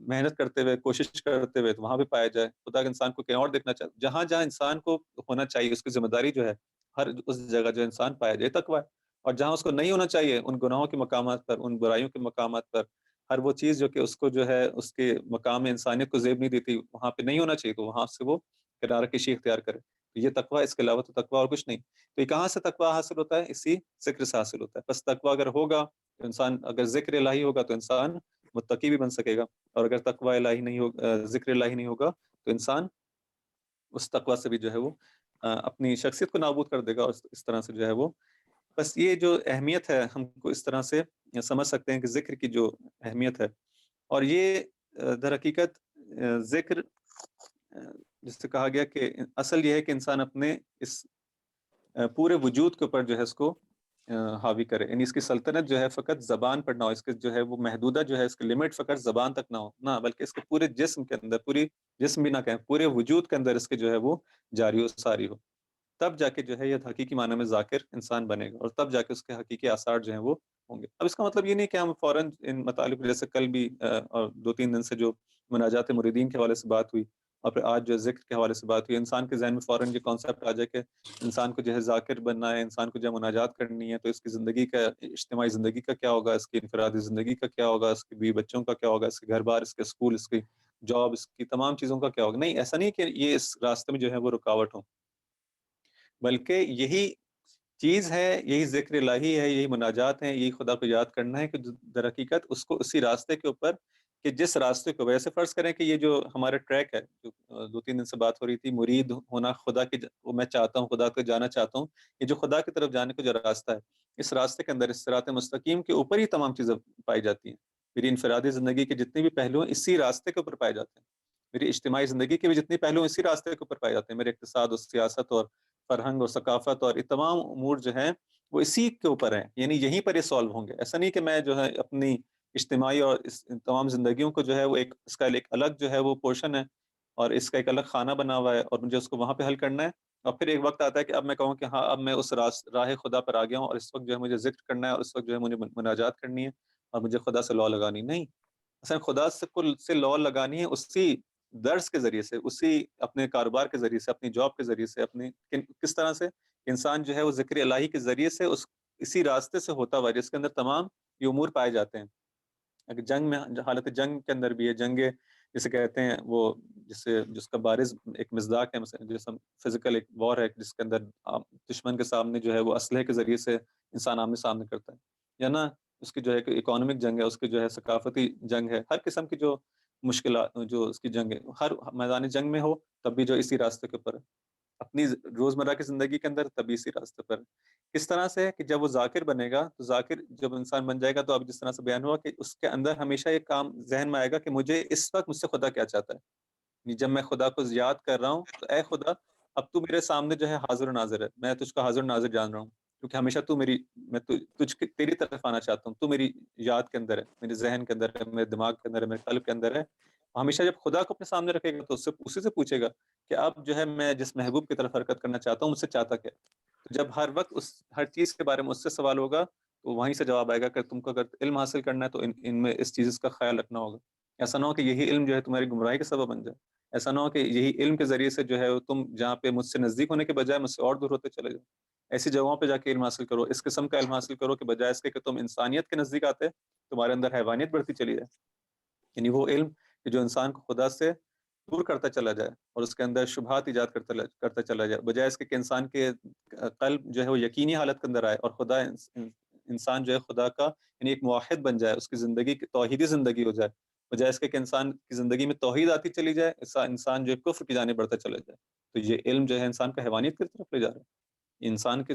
محنت کرتے ہوئے، کوشش کرتے ہوئے، تو وہاں بھی پایا جائے. خدا کے انسان کو کہیں اور دیکھنا چاہتا ہے. جہاں جہاں انسان کو ہونا چاہیے، اس کی ذمہ داری جو ہے ہر اس جگہ جو انسان پایا جائے تقویٰ ہے. اور جہاں اس کو نہیں ہونا چاہیے، ان گناہوں کے مقامات پر، ان برائیوں کے مقامات پر، ہر وہ چیز جو کہ اس کو جو ہے اس کے مقام انسانیت کو زیب نہیں دیتی وہاں پہ نہیں ہونا چاہیے، تو وہاں سے وہ کنارہ کشی اختیار کرے. تو یہ تقویٰ، اس کے علاوہ تو تقویٰ اور کچھ نہیں. تو یہ کہاں سے تقویٰ حاصل ہوتا ہے؟ اسی ذکر سے حاصل ہوتا ہے. بس تقویٰ اگر ہوگا تو انسان، اگر ذکر الہی ہوگا تو انسان متقی بھی بن سکے گا، اور اگر تقویٰ الہی نہیں ہوگا، ذکر الہی نہیں ہوگا، تو انسان اس تقویٰ سے بھی جو ہے وہ اپنی شخصیت کو نابود کر دے گا، اور اس طرح سے جو ہے وہ، بس یہ جو اہمیت ہے ہم کو اس طرح سے سمجھ سکتے ہیں کہ ذکر کی جو اہمیت ہے. اور یہ در حقیقت ذکر جس سے کہا گیا کہ اصل یہ ہے کہ انسان اپنے اس پورے وجود کے اوپر جو ہے اس کو حاوی کرے، یعنی اس کی سلطنت جو ہے فقط زبان پر نہ ہو، اس کے جو ہے وہ محدودہ جو ہے اس کی لمٹ فقط زبان تک نہ ہو، نہ بلکہ اس کے پورے جسم کے اندر، پوری جسم بھی نہ کہیں، پورے وجود کے اندر اس کے جو ہے وہ جاری و ساری ہو. تب جا کے جو ہے یہ حقیقی معنی میں ذاکر انسان بنے گا، اور تب جا کے اس کے حقیقی آثار جو ہیں وہ ہوں گے. اب اس کا مطلب یہ نہیں کہ ہم فوراً ان مطالب، جیسے کل بھی اور 2-3 دن سے جو مناجات مریدین کے حوالے سے بات ہوئی، اور پھر آج جو ذکر کے حوالے سے بات ہوئی، انسان کے ذہن میں فوراً یہ کانسیپٹ آ جائے کہ انسان کو جو ہے ذاکر بننا ہے، انسان کو جو ہے مناجات کرنی ہے، تو اس کی زندگی کا، اجتماعی زندگی کا کیا ہوگا، اس کی انفرادی زندگی کا کیا ہوگا، اس کی بیوی بچوں کا کیا ہوگا، اس کے گھر بار، اس کے اسکول، اس کی جاب، اس کی تمام چیزوں کا کیا ہوگا. نہیں، ایسا نہیں کہ یہ اس راستے میں جو ہے وہ رکاوٹ ہو، بلکہ یہی چیز ہے، یہی ذکر الہی ہے، یہی مناجات ہیں، یہی خدا کو یاد کرنا ہے کہ در حقیقت اس کو اسی راستے کے اوپر، کہ جس راستے کو، ویسے فرض کریں کہ یہ جو ہمارا ٹریک ہے، جو 2-3 دن سے بات ہو رہی تھی، مرید ہونا خدا کی، وہ میں چاہتا ہوں، خدا کو جانا چاہتا ہوں، یہ جو خدا کی طرف جانے کا جو راستہ ہے، اس راستے کے اندر، اس صراط مستقیم کے اوپر ہی تمام چیزیں پائی جاتی ہیں. میری انفرادی زندگی کے جتنے بھی پہلو ہیں اسی راستے کے اوپر پائے جاتے ہیں. میری اجتماعی زندگی کے بھی جتنے پہلو ہیں اسی راستے کے اوپر پائے جاتے ہیں. میرے اقتصاد اور سیاست اور فرہنگ اور ثقافت اور یہ تمام امور جو ہیں وہ اسی کے اوپر ہیں، یعنی یہیں پر یہ سالو ہوں گے. ایسا نہیں کہ میں جو ہے اپنی اجتماعی اور اس تمام زندگیوں کو جو ہے وہ ایک، اس کا ایک الگ جو ہے وہ پورشن ہے، اور اس کا ایک الگ خانہ بنا ہوا ہے، اور مجھے اس کو وہاں پہ حل کرنا ہے. اور پھر ایک وقت آتا ہے کہ اب میں کہوں کہ ہاں، اب میں اس راہ خدا پر آ گیا ہوں، اور اس وقت جو ہے مجھے ذکر کرنا ہے، اور اس وقت جو ہے مجھے مناجات کرنی ہے، اور مجھے خدا سے لو لگانی. نہیں، اصل خدا سے لو لگانی ہے اسی درس کے ذریعے سے، اسی اپنے کاروبار کے ذریعے سے، اپنی جاب کے ذریعے سے، اپنی کس طرح سے انسان جو ہے وہ ذکر الہی کے ذریعے سے اسی راستے سے ہوتا ہوا، جس کے اندر تمام یہ امور پائے جاتے ہیں. اگر جنگ میں، حالت جنگ کے اندر بھی ہے، جنگ جسے کہتے ہیں وہ، جس کا بارز ایک مصداق ہے، مثلا جیسے فزیکل ایک وار ہے جس کے اندر دشمن کے سامنے جو ہے وہ اسلحے کے ذریعے سے انسان آمنے سامنے کرتا ہے، یا نا اس کی جو ہے اکانومک جنگ ہے، اس کی جو ہے ثقافتی جنگ ہے، ہر قسم کی جو مشکلات جو اس کی جنگ ہے، ہر میدان جنگ میں ہو تب بھی جو اسی راستے کے اوپر ہے، اپنی روزمرہ کی زندگی کے اندر تب اسی راستے پر ہے. کس طرح سے کہ جب وہ ذاکر بنے گا، تو ذاکر جب انسان بن جائے گا، تو اب جس طرح سے بیان ہوا کہ اس کے اندر ہمیشہ یہ کام ذہن میں آئے گا کہ مجھے اس وقت مجھ سے خدا کیا چاہتا ہے. جب میں خدا کو یاد کر رہا ہوں تو اے خدا، اب تو میرے سامنے جو ہے حاضر و ناظر ہے، میں تجھ کو حاضر و ناظر جان رہا ہوں، کیونکہ ہمیشہ تو میری، میں تیری طرف آنا چاہتا ہوں، تو میری یاد کے اندر ہے، میرے ذہن کے اندر ہے، میرے دماغ کے اندر ہے، میرے قلب کے اندر ہے. ہمیشہ جب خدا کو اپنے سامنے رکھے گا تو اسی سے پوچھے گا کہ اب جو ہے میں جس محبوب کی طرف حرکت کرنا چاہتا ہوں، مجھ سے چاہتا کیا. تو جب ہر وقت ہر چیز کے بارے میں اس سے سوال ہوگا، تو وہیں سے جواب آئے گا کہ تم کو اگر علم حاصل کرنا ہے تو ان میں اس چیز کا خیال رکھنا ہوگا. ایسا نہ ہو کہ یہی علم جو ہے تمہاری گمراہی کا سبب بن جائے. ایسا نہ ہو کہ یہی علم کے ذریعے سے جو ہے تم جہاں پہ مجھ سے نزدیک ہونے کے بجائے مجھ سے اور دور ہوتے چلے جاؤ. ایسی جگہوں پہ جا کے علم حاصل کرو، اس قسم کا علم حاصل کرو کہ بجائے اس کے کہ تم انسانیت کے نزدیک آتے، تمہارے اندر حیوانیت بڑھتی چلی جائے. یعنی وہ علم کہ جو انسان کو خدا سے دور کرتا چلا جائے اور اس کے اندر شبہات ایجاد کرتا چلا جائے، بجائے اس کے کہ انسان کے قلب جو ہے وہ یقینی حالت کے اندر آئے، اور خدا انسان جو ہے خدا کا یعنی ایک موحد بن جائے، اس کی زندگی کی توحیدی زندگی ہو جائے، بجائے اس کے کہ انسان کی زندگی میں توحید آتی چلی جائے، انسان جو ہے کفر کی جانب بڑھتا چلا جائے. تو یہ علم جو ہے انسان کا حیوانیت کی طرف لے جا رہا ہے، انسان کے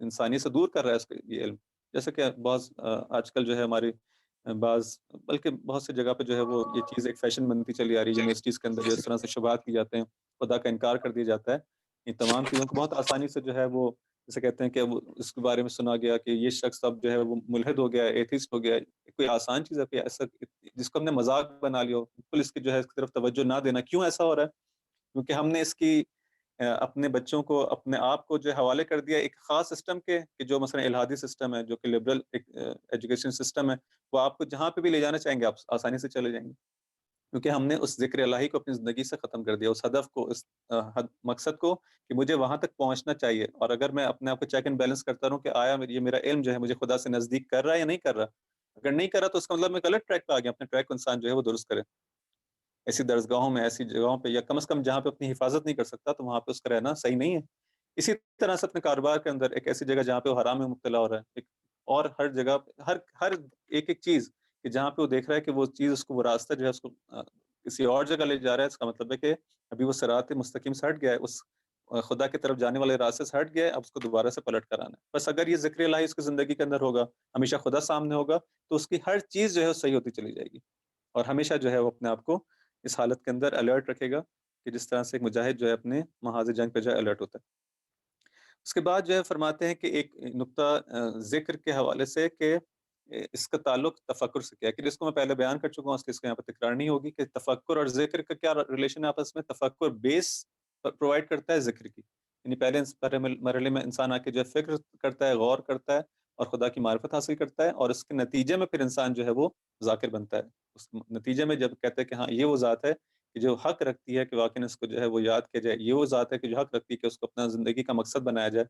انسانی سے دور کر رہا ہے اس کو یہ علم. جیسے کہ بہت آج کل جو ہے ہماری بعض، بلکہ بہت سی جگہ پہ جو ہے وہ یہ چیز ایک فیشن بنتی چلی آ رہی ہے، یونیورسٹیز کے اندر جو اس طرح سے شبہات کی جاتے ہیں، خدا کا انکار کر دیا جاتا ہے. ان تمام چیزوں کو بہت آسانی سے جو ہے وہ، جیسے کہتے ہیں کہ وہ اس کے بارے میں سنا گیا کہ یہ شخص اب جو ہے وہ ملحد ہو گیا، ایتھیسٹ ہو گیا. کوئی آسان چیز ہے کوئی ایسا جس کو ہم نے مذاق بنا لیا ہو، بالکل اس کی جو ہے اس کی طرف توجہ نہ دینا. کیوں ایسا ہو رہا ہے؟ کیونکہ ہم نے اس کی اپنے بچوں کو، اپنے آپ کو جو حوالے کر دیا ایک خاص سسٹم کے، کہ جو مثلا الہادی سسٹم ہے، جو کہ لبرل ایجوکیشن سسٹم ہے، وہ آپ کو جہاں پہ بھی لے جانا چاہیں گے آپ آسانی سے چلے جائیں گے. کیونکہ ہم نے اس ذکر الہی کو اپنی زندگی سے ختم کر دیا، اس ہدف کو، اس مقصد کو کہ مجھے وہاں تک پہنچنا چاہیے. اور اگر میں اپنے آپ کو چیک اینڈ بیلنس کرتا رہوں کہ آیا یہ میرا علم جو ہے مجھے خدا سے نزدیک کر رہا ہے یا نہیں کر رہا، اگر نہیں کرا تو اس کا مطلب میں غلط ٹریک پہ آ گیا. اپنے ٹریک کو انسان جو ہے وہ درست کرے. ایسی درسگاہوں میں, ایسی جگہوں پہ, یا کم از کم جہاں پہ اپنی حفاظت نہیں کر سکتا تو وہاں پہ اس کا رہنا صحیح نہیں ہے. اسی طرح سے اپنے کاروبار کے اندر ایک ایسی جگہ جہاں پہ وہ حرام میں مبتلا ہو رہا ہے, اور ہر جگہ ہر ایک چیز کہ جہاں پہ وہ دیکھ رہا ہے کہ وہ چیز اس کو, وہ راستہ جو ہے اس کو کسی اور جگہ لے جا رہا ہے, اس کا مطلب ہے کہ ابھی وہ صراط مستقیم سے ہٹ گیا ہے, اس خدا کی طرف جانے والے راستے سے ہٹ گیا ہے, اب اس کو دوبارہ سے پلٹ کر آنا ہے. بس اگر یہ ذکر الہی اس کی زندگی کے اندر ہوگا, ہمیشہ خدا سامنے ہوگا, تو اس کی ہر چیز جو ہے صحیح ہوتی چلی جائے گی. اور ہمیشہ جو ہے وہ اپنے آپ کو اس حالت کے اندر الرٹ رکھے گا کہ جس طرح سے ایک مجاہد جو ہے اپنے محاذ جنگ پہ جو ہے الرٹ ہوتا ہے. اس کے بعد جو ہے فرماتے ہیں کہ ایک نقطہ ذکر کے حوالے سے کہ اس کا تعلق تفکر سے کیا ہے, کہ جس کو میں پہلے بیان کر چکا ہوں, اس لیے اس کو یہاں پہ تکرار نہیں ہوگی, کہ تفکر اور ذکر کا کیا ریلیشن ہے آپس میں. تفکر بیس پرووائڈ کرتا ہے ذکر کی, یعنی پہلے مرحلے میں انسان آ کے جو ہے فکر کرتا ہے, غور کرتا ہے, اور خدا کی معرفت حاصل کرتا ہے, اور اس کے نتیجے میں پھر انسان جو ہے وہ ذاکر بنتا ہے. اس نتیجے میں جب کہتے ہیں کہ ہاں یہ وہ ذات ہے کہ جو حق رکھتی ہے کہ واقعی اس کو جو ہے وہ یاد کیا جائے, یہ وہ ذات ہے کہ جو حق رکھتی ہے کہ اس کو اپنا زندگی کا مقصد بنایا جائے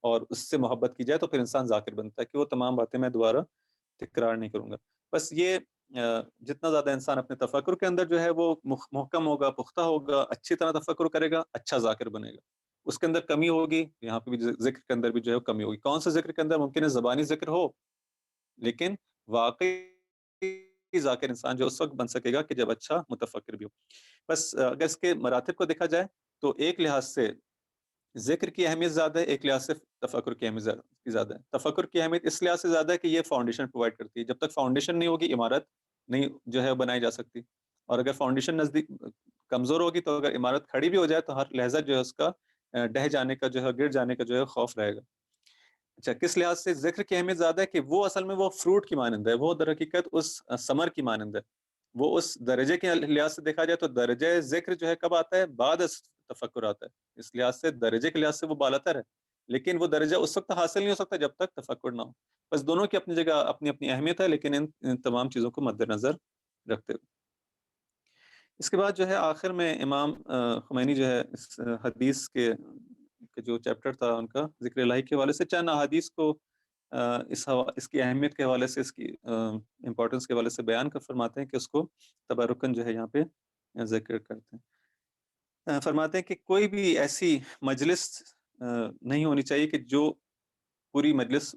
اور اس سے محبت کی جائے, تو پھر انسان ذاکر بنتا ہے. کہ وہ تمام باتیں میں دوبارہ تکرار نہیں کروں گا. بس یہ جتنا زیادہ انسان اپنے تفکر کے اندر جو ہے وہ محکم ہوگا, پختہ ہوگا, اچھی طرح تفکر کرے گا, اچھا ذاکر بنے گا. اس کے اندر کمی ہوگی, یہاں پہ بھی ذکر کے اندر بھی جو ہے کمی ہوگی. کون سے ذکر کے اندر ممکن ہے زبانی ذکر ہو, لیکن واقعی ذاکر انسان جو اس وقت بن سکے گا کہ جب اچھا متفکر بھی ہو. بس اگر اس کے مراتب کو دیکھا جائے تو ایک لحاظ سے ذکر کی اہمیت زیادہ ہے, ایک لحاظ سے تفکر کی اہمیت زیادہ ہے. تفکر کی اہمیت اس لحاظ سے زیادہ ہے کہ یہ فاؤنڈیشن پرووائڈ کرتی ہے. جب تک فاؤنڈیشن نہیں ہوگی عمارت نہیں جو ہے بنائی جا سکتی, اور اگر فاؤنڈیشن نزدیک کمزور ہوگی تو اگر عمارت کھڑی بھی ہو جائے تو ہر لحظہ جو ہے اس کا ڈہ جانے کا جو ہے, گر جانے کا جو ہے خوف رہے گا. اچھا, کس لحاظ سے ذکر کی اہمیت زیادہ ہے کہ وہ اصل میں وہ فروٹ کی مانند ہے, وہ در حقیقت اس ثمر کی مانند ہے. وہ اس درجے کے لحاظ سے دیکھا جائے تو درجہ ذکر جو ہے کب آتا ہے, بعد تفکر آتا ہے. اس لحاظ سے درجے کے لحاظ سے وہ بالاتر ہے, لیکن وہ درجہ اس وقت حاصل نہیں ہو سکتا جب تک تفکر نہ ہو. بس دونوں کی اپنی جگہ اپنی اپنی اہمیت ہے, لیکن ان تمام چیزوں کو مد نظر رکھتے ہوئے. اس کے بعد جو ہے آخر میں امام خمینی جو ہے اس حدیث کے جو چیپٹر تھا ان کا ذکر الہی کے حوالے سے چند احادیث کو اس کی اہمیت کے حوالے سے, اس کی امپورٹنس کے حوالے سے بیان کر فرماتے ہیں کہ اس کو تبرکن جو ہے یہاں پہ ذکر کرتے ہیں. فرماتے ہیں کہ کوئی بھی ایسی مجلس نہیں ہونی چاہیے کہ جو پوری مجلس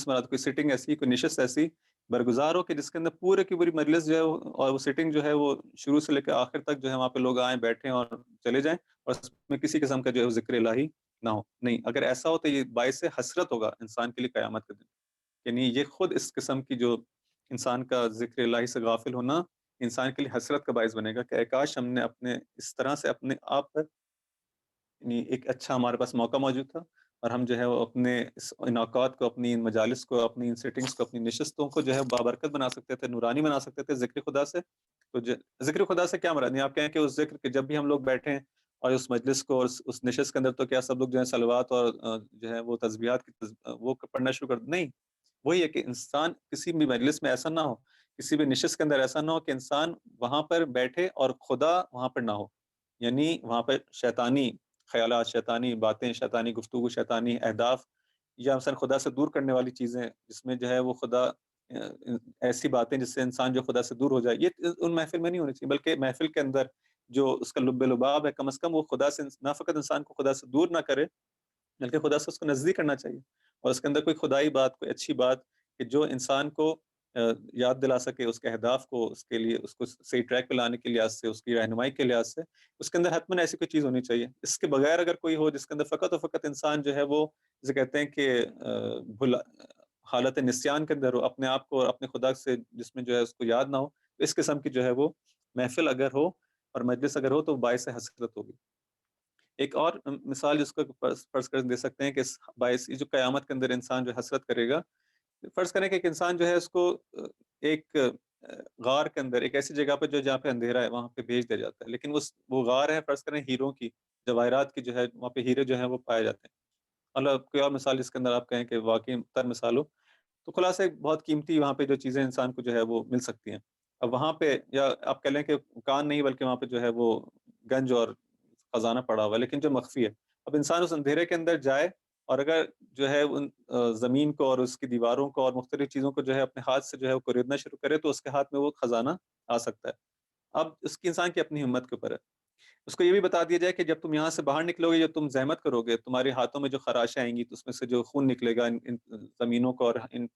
مراد کوئی سٹنگ ایسی, کوئی نشست ایسی برگزار ہو کہ جس کے اندر پورے کی پوری مجلس جو ہے اور وہ سٹنگ جو ہے وہ شروع سے لے کے آخر تک جو ہے وہاں پہ لوگ آئیں, بیٹھیں اور چلے جائیں, اور اس میں کسی قسم کا جو ہے ذکر الہی نہ ہو. نہیں, اگر ایسا ہو تو یہ باعث حسرت ہوگا انسان کے لیے قیامت کے دن. یعنی یہ خود اس قسم کی جو انسان کا ذکر الہی سے غافل ہونا انسان کے لیے حسرت کا باعث بنے گا کہ کاش ہم نے اپنے اس طرح سے اپنے آپ پر, یعنی ایک اچھا ہمارے پاس موقع موجود تھا, اور ہم جو ہے وہ اپنے ان اوقات کو, اپنی ان مجالس کو, اپنی ان سیٹنگز کو, اپنی نشستوں کو جو ہے بابرکت بنا سکتے تھے, نورانی بنا سکتے تھے ذکر خدا سے. تو ذکر خدا سے کیا مراد, نہیں آپ کہیں کہ اس ذکر کے جب بھی ہم لوگ بیٹھیں اور اس مجلس کو اور اس نشست کے اندر تو کیا سب لوگ جو ہے صلوات اور جو ہے وہ تسبیحات وہ پڑھنا شروع کر, نہیں. وہی ہے کہ انسان کسی بھی مجلس میں ایسا نہ ہو, کسی بھی نشست کے اندر ایسا نہ ہو کہ انسان وہاں پر بیٹھے اور خدا وہاں پر نہ ہو. یعنی وہاں پر شیطانی خیالات, شیطانی باتیں, شیطانی گفتگو, شیطانی اہداف, یا مثلا خدا سے دور کرنے والی چیزیں جس میں جو ہے وہ خدا, ایسی باتیں جس سے انسان جو خدا سے دور ہو جائے, یہ ان محفل میں نہیں ہونی چاہیے. بلکہ محفل کے اندر جو اس کا لب لباب ہے, کم از کم وہ خدا سے نہ فقط انسان کو خدا سے دور نہ کرے, بلکہ خدا سے اس کو نزدیک کرنا چاہیے. اور اس کے اندر کوئی خدائی بات, کوئی اچھی بات کہ جو انسان کو یاد دلا سکے اس کے اہداف کو, اس کے لیے اس کو صحیح ٹریک پہ لانے کے لحاظ سے, اس کی رہنمائی کے لحاظ سے, اس کے اندر حتماً ایسی کوئی چیز ہونی چاہیے. اس کے بغیر اگر کوئی ہو جس کے اندر فقط و فقط انسان جو ہے وہ جسے کہتے ہیں کہ حالت نسیان کے اندر ہو, اپنے آپ کو اور اپنے خدا سے جس میں جو ہے اس کو یاد نہ ہو, اس قسم کی جو ہے وہ محفل اگر ہو اور مجلس اگر ہو تو باعث حسرت ہوگی. ایک اور مثال جس کو فرض کر دے سکتے ہیں کہ باعث جو قیامت کے اندر انسان جو حسرت کرے گا, فرض کریں کہ ایک انسان جو ہے اس کو ایک غار کے اندر, ایک ایسی جگہ پہ جو جہاں پہ اندھیرا ہے وہاں پہ بھیج دیا جاتا ہے, لیکن وہ غار ہے فرض کریں ہیروں کی, جواہرات کی, جو ہے وہاں پہ ہیرے جو ہیں وہ پائے جاتے ہیں. اللہ کوئی اور مثال جس کے اندر آپ کہیں کہ واقعی تر مثال ہو, تو خلاصہ بہت قیمتی وہاں پہ جو چیزیں انسان کو جو ہے وہ مل سکتی ہیں. اب وہاں پہ یا آپ کہہ لیں کہ کان نہیں بلکہ وہاں پہ جو ہے وہ گنج اور خزانہ پڑا ہوا ہے, لیکن جو مخفی ہے. اب انسان اس اندھیرے کے اندر جائے اور اگر جو ہے ان زمین کو اور اس کی دیواروں کو اور مختلف چیزوں کو جو ہے اپنے ہاتھ سے جو ہے وہ خریدنا شروع کرے تو اس کے ہاتھ میں وہ خزانہ آ سکتا ہے. اب اس کی انسان کی اپنی ہمت کے اوپر ہے. اس کو یہ بھی بتا دیا جائے کہ جب تم یہاں سے باہر نکلو گے، جو تم زحمت کرو گے، تمہارے ہاتھوں میں جو خراشیں آئیں گی تو اس میں سے جو خون نکلے گا ان زمینوں کو اور ان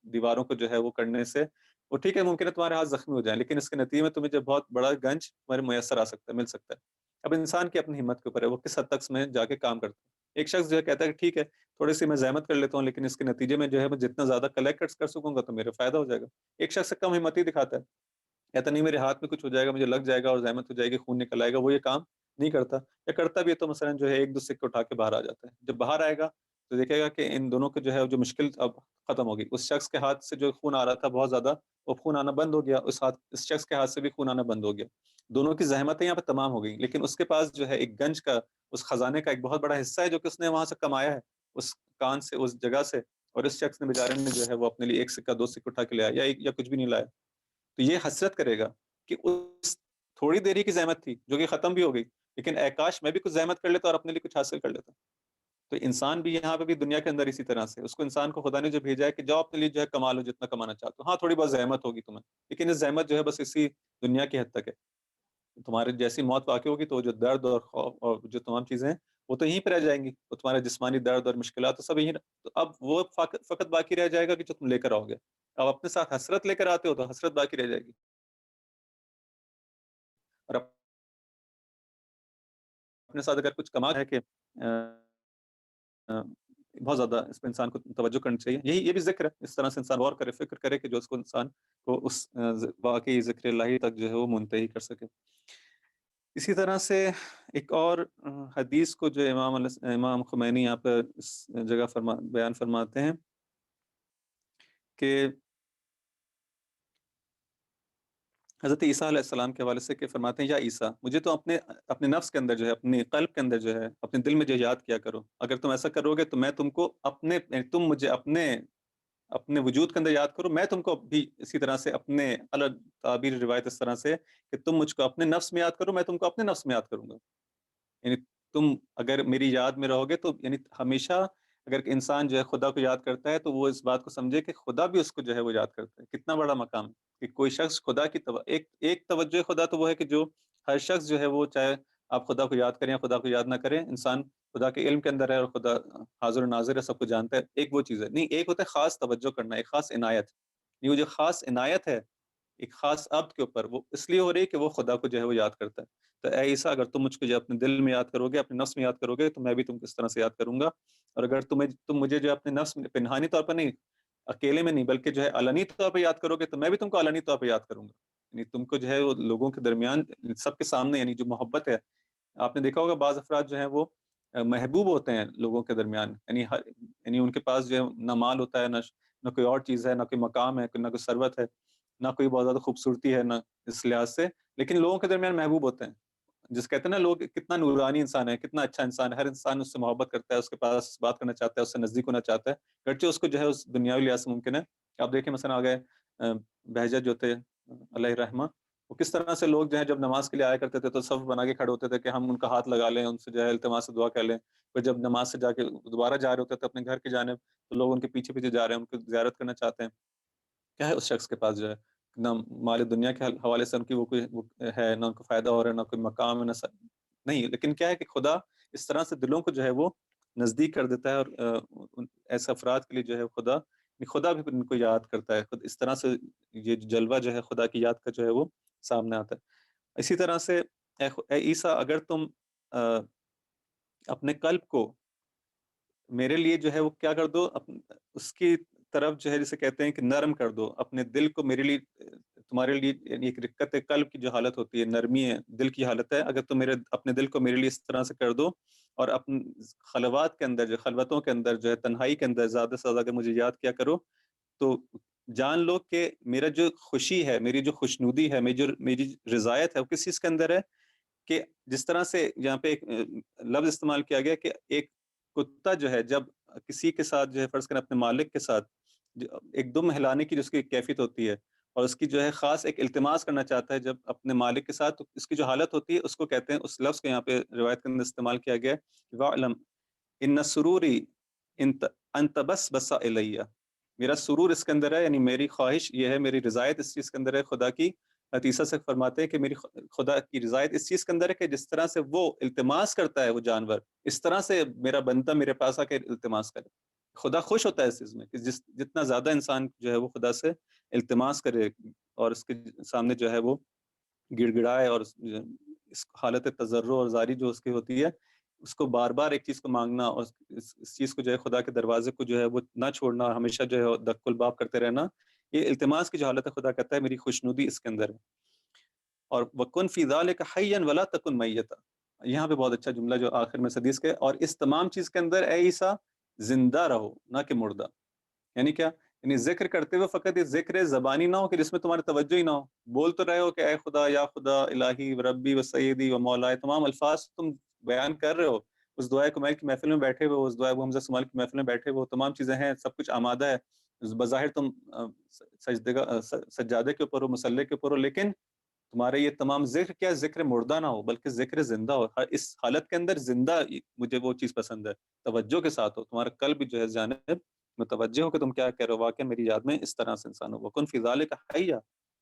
دیواروں کو جو ہے وہ کرنے سے، وہ ٹھیک ہے ممکن ہے تمہارے ہاتھ زخمی ہو جائیں، لیکن اس کے نتیجے میں تمہیں جو بہت بڑا گنج تمہارے میسر آ سکتا ہے، مل سکتا ہے. اب انسان کی اپنی ہمت کے اوپر ہے وہ کس حد تک اس میں جا کے کام کرتا ہے. ایک شخص جو ہے کہتا ہے کہ ٹھیک ہے تھوڑی سی میں زحمت کر لیتا ہوں، لیکن اس کے نتیجے میں جو ہے میں جتنا زیادہ کلیکٹ کر سکوں گا تو میرا فائدہ ہو جائے گا. ایک شخص کم ہمتی دکھاتا ہے، کہتا نہیں میرے ہاتھ میں کچھ ہو جائے گا، مجھے لگ جائے گا اور زحمت ہو جائے گی، خون نکل آئے گا، وہ یہ کام نہیں کرتا، یا کرتا بھی ہے تو مثلا جو ہے ایک دو سکے اٹھا کے باہر آ جاتا ہے. جب باہر آئے گا تو دیکھے گا کہ ان دونوں کے جو ہے جو مشکل اب ختم ہوگی. اس شخص کے ہاتھ سے جو خون آ رہا تھا بہت زیادہ، وہ خون آنا بند ہو گیا، اس شخص کے ہاتھ سے بھی خون آنا بند ہو گیا. دونوں کی زحمتیں یہاں پہ تمام ہو گئی، لیکن اس کے پاس جو ہے ایک گنج کا، اس خزانے کا ایک بہت بڑا حصہ ہے جو کہ اس نے وہاں سے کمایا ہے، اس کان سے، اس جگہ سے. اور اس شخص نے بیچارے نے جو ہے وہ اپنے لیے ایک سکہ دو سکے اٹھا کے لیا یا کچھ بھی نہیں لایا. تو یہ حسرت کرے گا کہ اس تھوڑی دیری کی زحمت تھی جو کہ ختم بھی ہو گئی، لیکن اے کاش میں بھی کچھ زحمت کر لیتا اور اپنے لیے کچھ حاصل کر لیتا. تو انسان بھی یہاں پہ بھی دنیا کے اندر اسی طرح سے، اس کو انسان کو خدا نے جو بھیجا ہے کہ جاؤ اپنے لیے جو ہے کما لو جتنا کمانا چاہتے ہو. ہاں تھوڑی بہت زحمت ہوگی تمہیں، لیکن اس زحمت جو ہے بس اسی دنیا کی حد تک ہے. تمہارے جیسی موت واقع ہوگی تو جو درد اور خوف اور جو تمام چیزیں ہیں وہ تو یہیں پہ رہ جائیں گی، وہ تمہارے جسمانی درد اور مشکلات تو سب یہیں تو اب وہ فقط باقی رہ جائے گا کہ جو تم لے کر آؤ گے. اب اپنے ساتھ حسرت لے کر آتے ہو تو حسرت باقی رہ جائے گی، اور اپنے ساتھ اگر کچھ کما ہے کہ بہت زیادہ اس پہ انسان کو توجہ کرنی چاہیے. یہ بھی ذکر ہے، اس طرح سے انسان غور کرے، فکر کرے کہ جو اس کو انسان کو اس واقعی ذکر الہی تک جو ہے وہ منتہی کر سکے. اسی طرح سے ایک اور حدیث کو جو امام خمینی یہاں پر اس جگہ بیان فرماتے ہیں کہ حضرت عیسیٰ علیہ السلام کے حوالے سے کہ فرماتے ہیں یا عیسیٰ مجھے تو اپنے نفس کے اندر جو ہے، اپنے قلب کے اندر جو ہے، اپنے دل میں جو یاد کیا کرو. اگر تم ایسا کرو گے تو میں تم کو تم مجھے اپنے وجود کے اندر یاد کرو، میں تم کو بھی اسی طرح سے اپنے الگ تعبیر روایت اس طرح سے کہ تم مجھ کو اپنے نفس میں یاد کرو، میں تم کو اپنے نفس میں یاد کروں گا. یعنی تم اگر میری یاد میں رہو گے تو یعنی ہمیشہ اگر انسان جو ہے خدا کو یاد کرتا ہے تو وہ اس بات کو سمجھے کہ خدا بھی اس کو جو ہے وہ یاد کرتا ہے. کتنا بڑا مقام ہے کہ کوئی شخص خدا کی ایک توجہ خدا تو وہ ہے کہ جو ہر شخص جو ہے وہ چاہے آپ خدا کو یاد کریں یا خدا کو یاد نہ کریں، انسان خدا کے علم کے اندر ہے اور خدا حاضر و ناظر ہے، سب کو جانتا ہے. ایک وہ چیز ہے نہیں، ایک ہوتا ہے خاص توجہ کرنا، ایک خاص عنایت. یہ جو خاص عنایت ہے ایک خاص عبد کے اوپر، وہ اس لیے ہو رہی ہے کہ وہ خدا کو جو ہے وہ یاد کرتا ہے. تو اے عیسیٰ اگر تم مجھ کو جو اپنے دل میں یاد کرو گے، اپنے نفس میں یاد کرو گے تو میں بھی تم کو اس طرح سے یاد کروں گا. اور اگر تم مجھے جو اپنے نفس میں پنہانی طور پر نہیں، اکیلے میں نہیں، بلکہ جو ہے علنی طور پہ یاد کرو گے تو میں بھی تم کو علنی طور پہ یاد کروں گا. یعنی تم کو جو ہے وہ لوگوں کے درمیان سب کے سامنے، یعنی جو محبت ہے، آپ نے دیکھا ہوگا بعض افراد جو ہیں وہ محبوب ہوتے ہیں لوگوں کے درمیان، یعنی ان کے پاس جو ہے نہ مال ہوتا ہے، نہ کوئی اور چیز ہے، نہ کوئی مقام ہے، نہ کوئی ثروت ہے، نہ کوئی بہت زیادہ خوبصورتی ہے، نہ اس لحاظ سے، لیکن لوگوں کے درمیان محبوب ہوتے ہیں. جس کہتے ہیں نا لوگ کتنا نورانی انسان ہے، کتنا اچھا انسان ہے، ہر انسان اس سے محبت کرتا ہے، اس کے پاس بات کرنا چاہتا ہے، اس سے نزدیک ہونا چاہتا ہے، گرچہ اس کو جو ہے اس دنیاوی لحاظ سے ممکن ہے. آپ دیکھیں مثلا آ گئے بہجت جو تھے علیہ رحمہ، وہ کس طرح سے لوگ جو ہے جب نماز کے لیے آیا کرتے تھے تو صف بنا کے کھڑے ہوتے تھے کہ ہم ان کا ہاتھ لگا لیں، ان سے جو ہے التماس سے دعا کر لیں. پھر جب نماز سے جا کے دوبارہ جا رہے ہوتے تھے اپنے گھر کی جانب تو لوگ ان کے پیچھے پیچھے جا رہے ہیں، ان کو زیارت کرنا چاہتے ہیں. کیا ہے اس شخص کے پاس جو ہے نہ مال دنیا کے حوالے سے ان کی وہ ہے، نہ ان کو فائدہ ہو رہا ہے، نہ کوئی مقام ہے، نہ نہیں، لیکن کیا ہے کہ خدا اس طرح سے دلوں کو جو ہے وہ نزدیک کر دیتا ہے. اور ایسے افراد کے لیے جو ہے خدا بھی ان کو یاد کرتا ہے. خود اس طرح سے یہ جلوہ جو ہے خدا کی یاد کا جو ہے وہ سامنے آتا ہے. اسی طرح سے اے عیسیٰ اگر تم اپنے قلب کو میرے لیے جو ہے وہ کیا کر دو، اس کی طرف جو ہے جسے کہتے ہیں کہ نرم کر دو، اپنے دل کو میرے لیے، تمہارے لیے یعنی ایک رقت قلب کی جو حالت ہوتی ہے، نرمی ہے، دل کی حالت ہے، اگر تم اپنے دل کو میرے لیے اس طرح سے کر دو اور اپنے خلوات کے اندر، جو خلوتوں کے اندر جو ہے تنہائی کے اندر زیادہ سے زیادہ اگر مجھے یاد کیا کرو تو جان لو کہ میرا جو خوشی ہے، میری جو خوشنودی ہے، میری رضایت ہے وہ کس چیز کے اندر ہے کہ جس طرح سے یہاں پہ ایک لفظ استعمال کیا گیا کہ ایک کتا جو ہے جب کسی کے ساتھ جو ہے فرض کریں اپنے مالک کے ساتھ ایک دم ہلانے کی جس کی کیفیت ہوتی ہے اور اس کی جو ہے خاص ایک التماس کرنا چاہتا ہے جب اپنے مالک کے ساتھ، تو اس کی جو حالت ہوتی ہے اس کو کہتے ہیں، اس لفظ کو یہاں پہ روایت کے اندر استعمال کیا گیا ہے وَعْلَمْ إِنَّ السُّرُورِ انت انت بس بس الیہ، میرا سرور اس کے اندر ہے، یعنی میری خواہش یہ ہے، میری رضایت اس چیز کے اندر ہے خدا کی۔ عیسیٰ سے فرماتے ہیں کہ میری خدا کی رضایت اس چیز کے اندر ہے کہ جس طرح سے وہ التماس کرتا ہے وہ جانور، اس طرح سے میرا بندہ میرے پاس آ کے التماس کرے۔ خدا خوش ہوتا ہے اس چیز میں کہ جتنا زیادہ انسان جو ہے وہ خدا سے التماس کرے اور اس کے سامنے جو ہے وہ گڑ گڑائے، اور اس حالت تضرع اور زاری جو اس کی ہوتی ہے، اس کو بار بار ایک چیز کو مانگنا، اور اس چیز کو جو ہے خدا کے دروازے کو جو ہے وہ نہ چھوڑنا، اور ہمیشہ جو ہے دق الباب کرتے رہنا، یہ التماس کی جو حالت ہے، خدا کہتا ہے میری خوشنودی اس کے اندر ہے۔ اور وَكُنْ فِي ذَلِكَ حَيًّا وَلَا تَكُنْ مَيِّتًا، یہاں پہ بہت اچھا جملہ جو آخر میں حدیث کے، اور اس تمام چیز کے اندر اے عیسیٰ زندہ رہو نہ کہ مردہ۔ یعنی کیا؟ یعنی ذکر کرتے ہوئے فقط یہ ذکر زبانی نہ ہو کہ جس میں تمہاری توجہ ہی نہ ہو، بول تو رہے ہو کہ اے خدا، یا خدا، الہی و ربی و سیدی و مولا، تمام الفاظ تم بیان کر رہے ہو، اس دعائے کمیل کی محفل میں بیٹھے ہوئے، اس دعائے ابو حمزہ صومالی کی محفل میں بیٹھے ہوئے، تمام چیزیں ہیں، سب کچھ آمادہ ہے، بظاہر تم سجادے کے اوپر ہو، مصلی کے اوپر ہو، لیکن تمہارے یہ تمام ذکر کیا ذکر مردہ نہ ہو بلکہ ذکر زندہ ہو۔ اس حالت کے اندر زندہ مجھے وہ چیز پسند ہے، توجہ کے ساتھ ہو، تمہارا قلب جو ہے جانب متوجہ ہو کہ تم کیا کہہ رہے ہو، واقعہ میری یاد میں اس طرح سے انسان ہو۔ وَكُنْ فِي ذَلِكَ حَيًّا،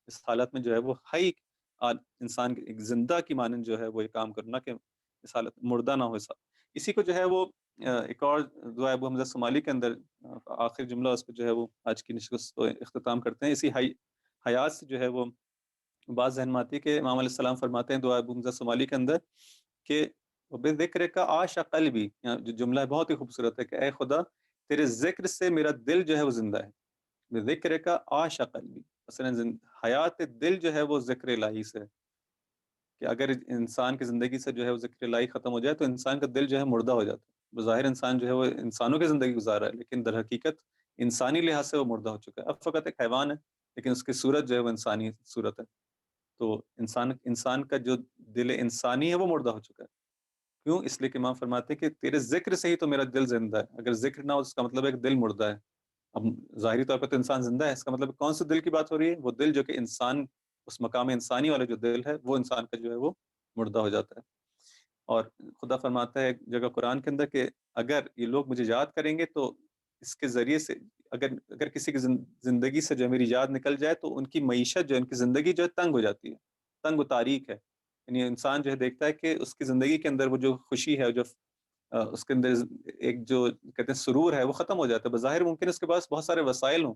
اس حالت میں جو ہے وہ حی انسان ایک زندہ کی مانند جو ہے وہ یہ کام کرنا کہ اس حالت مردہ نہ ہو۔ اسی کو جو ہے وہ ایک اور دعا ابو حمزہ صومالی کے اندر آخر جملہ اس پہ جو ہے وہ آج کی نشست کو اختتام کرتے ہیں، اسی حیات سے جو ہے وہ بعض ذہن میں آتی ہے کہ امام علیہ السلام فرماتے ہیں دعا ابو حمزہ صومالی کے اندر کہ بِذِكْرِكَ عَاشَ قَلْبِي، یہاں جو جملہ ہے بہت ہی خوبصورت ہے کہ اے خدا تیرے ذکر سے میرا دل جو ہے وہ زندہ ہے۔ بِذِكْرِكَ عَاشَ قَلْبِي، مثلا حیات دل جو ہے وہ ذکر الہی سے، کہ اگر انسان کی زندگی سے جو ہے وہ ذکر الہی ختم ہو جائے تو انسان کا دل جو ہے مردہ ہو جاتا ہے۔ بظاہر انسان جو ہے وہ انسانوں کی زندگی گزار رہا ہے، لیکن در حقیقت انسانی لحاظ سے وہ مردہ ہو چکا ہے، اب فقط ایک حیوان ہے لیکن اس کی صورت جو ہے وہ انسانی صورت ہے۔ تو انسان کا جو دل انسانی ہے وہ مردہ ہو چکا ہے۔ کیوں؟ اس لیے کہ امام فرماتے ہیں کہ تیرے ذکر سے ہی تو میرا دل زندہ ہے، اگر ذکر نہ ہو اس کا مطلب ہے کہ دل مردہ ہے۔ اب ظاہری طور پہ تو انسان زندہ ہے، اس کا مطلب کون سے دل کی بات ہو رہی ہے؟ وہ دل جو کہ انسان، اس مقام انسانی والا جو دل ہے وہ انسان کا جو ہے وہ مردہ ہو جاتا ہے۔ اور خدا فرماتا ہے ایک جگہ قرآن کے اندر کہ اگر یہ لوگ مجھے یاد کریں گے تو اس کے ذریعے سے اگر کسی کی زندگی سے جو میری یاد نکل جائے تو ان کی معیشت جو ہے، ان کی زندگی جو ہے تنگ ہو جاتی ہے، تنگ و تاریک ہے۔ یعنی انسان جو ہے دیکھتا ہے کہ اس کی زندگی کے اندر وہ جو خوشی ہے، جو اس کے اندر ایک جو کہتے ہیں سرور ہے وہ ختم ہو جاتا ہے۔ بظاہر ممکن اس کے پاس بہت سارے وسائل ہوں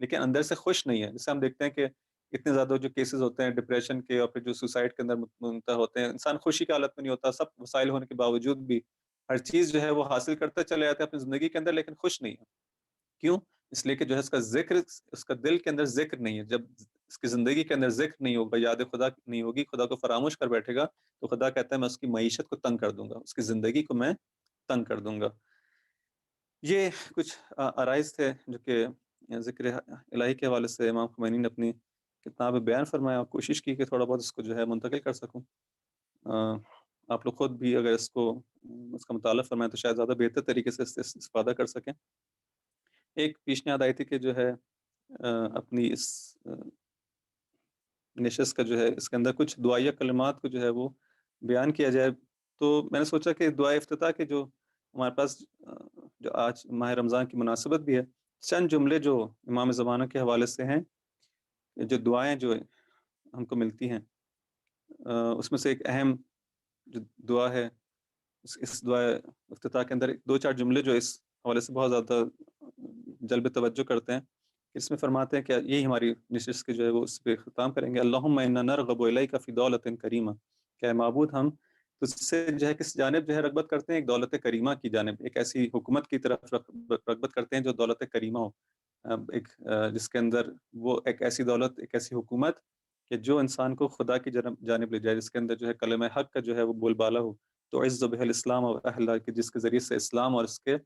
لیکن اندر سے خوش نہیں ہے۔ جیسے ہم دیکھتے ہیں کہ اتنے زیادہ جو کیسز ہوتے ہیں ڈپریشن کے اور پھر جو سوسائڈ کے اندر منتہا ہوتے ہیں، انسان خوشی کی حالت میں نہیں ہوتا، سب وسائل ہونے کے باوجود بھی ہر چیز جو ہے وہ حاصل کرتا چلے جاتا ہے اپنی زندگی کے اندر لیکن خوش نہیں ہے۔ کیوں؟ اس لیے کہ جو ہے اس کا ذکر، اس کا دل کے اندر ذکر نہیں ہے۔ جب اس کی زندگی کے اندر ذکر نہیں ہوگا، یاد خدا نہیں ہوگی، خدا کو فراموش کر بیٹھے گا، تو خدا کہتا ہے میں اس کی معیشت کو تنگ کر دوں گا، اس کی زندگی کو میں تنگ کر دوں گا۔ یہ کچھ عرائض تھے جو کہ ذکر الہی کے حوالے سے امام خمینی نے اپنی کتاب میں بیان فرمایا، اور کوشش کی کہ تھوڑا بہت اس کو جو ہے منتقل کر سکوں۔ آپ لوگ خود بھی اگر اس کا مطالعہ فرمائیں تو شاید زیادہ بہتر طریقے سے اس سے استفادہ کر سکیں۔ ایک پیشنہاد آئی تھی کہ جو ہے اپنی اس نشست کا جو ہے اس کے اندر کچھ دعائیہ کلمات کو جو ہے وہ بیان کیا جائے، تو میں نے سوچا کہ دعائے افتتاح کے جو ہمارے پاس جو آج ماہ رمضان کی مناسبت بھی ہے، چند جملے جو امام زمانہ کے حوالے سے ہیں، جو دعائیں جو ہم کو ملتی ہیں، اس میں سے ایک اہم جو دعا ہے، اس دعا افتتاح کے اندر دو چار جملے جو اس حوالے سے بہت زیادہ جلب توجہ کرتے ہیں۔ اس میں فرماتے ہیں کہ یہی ہماری نشست کے جو ہے وہ اس پہ ختم کریں گے، اللہم انا نرغب الیک فی دولت کریمہ، کہ معبود ہم تجھ سے جو ہے کس جانب جو ہے رغبت کرتے ہیں، ایک دولت کریمہ کی جانب، ایک ایسی حکومت کی طرف رغبت کرتے ہیں جو دولت کریمہ ہو، ایک جس کے اندر وہ ایک ایسی دولت، ایک ایسی حکومت کہ جو انسان کو خدا کی جانب لے جائے، جس کے اندر جو ہے کلمہ حق کا جو ہے وہ بول بالا ہو، تو عز بہ الاسلام و اہلہ، کہ جس کے ذریعے سے اسلام اور اس کے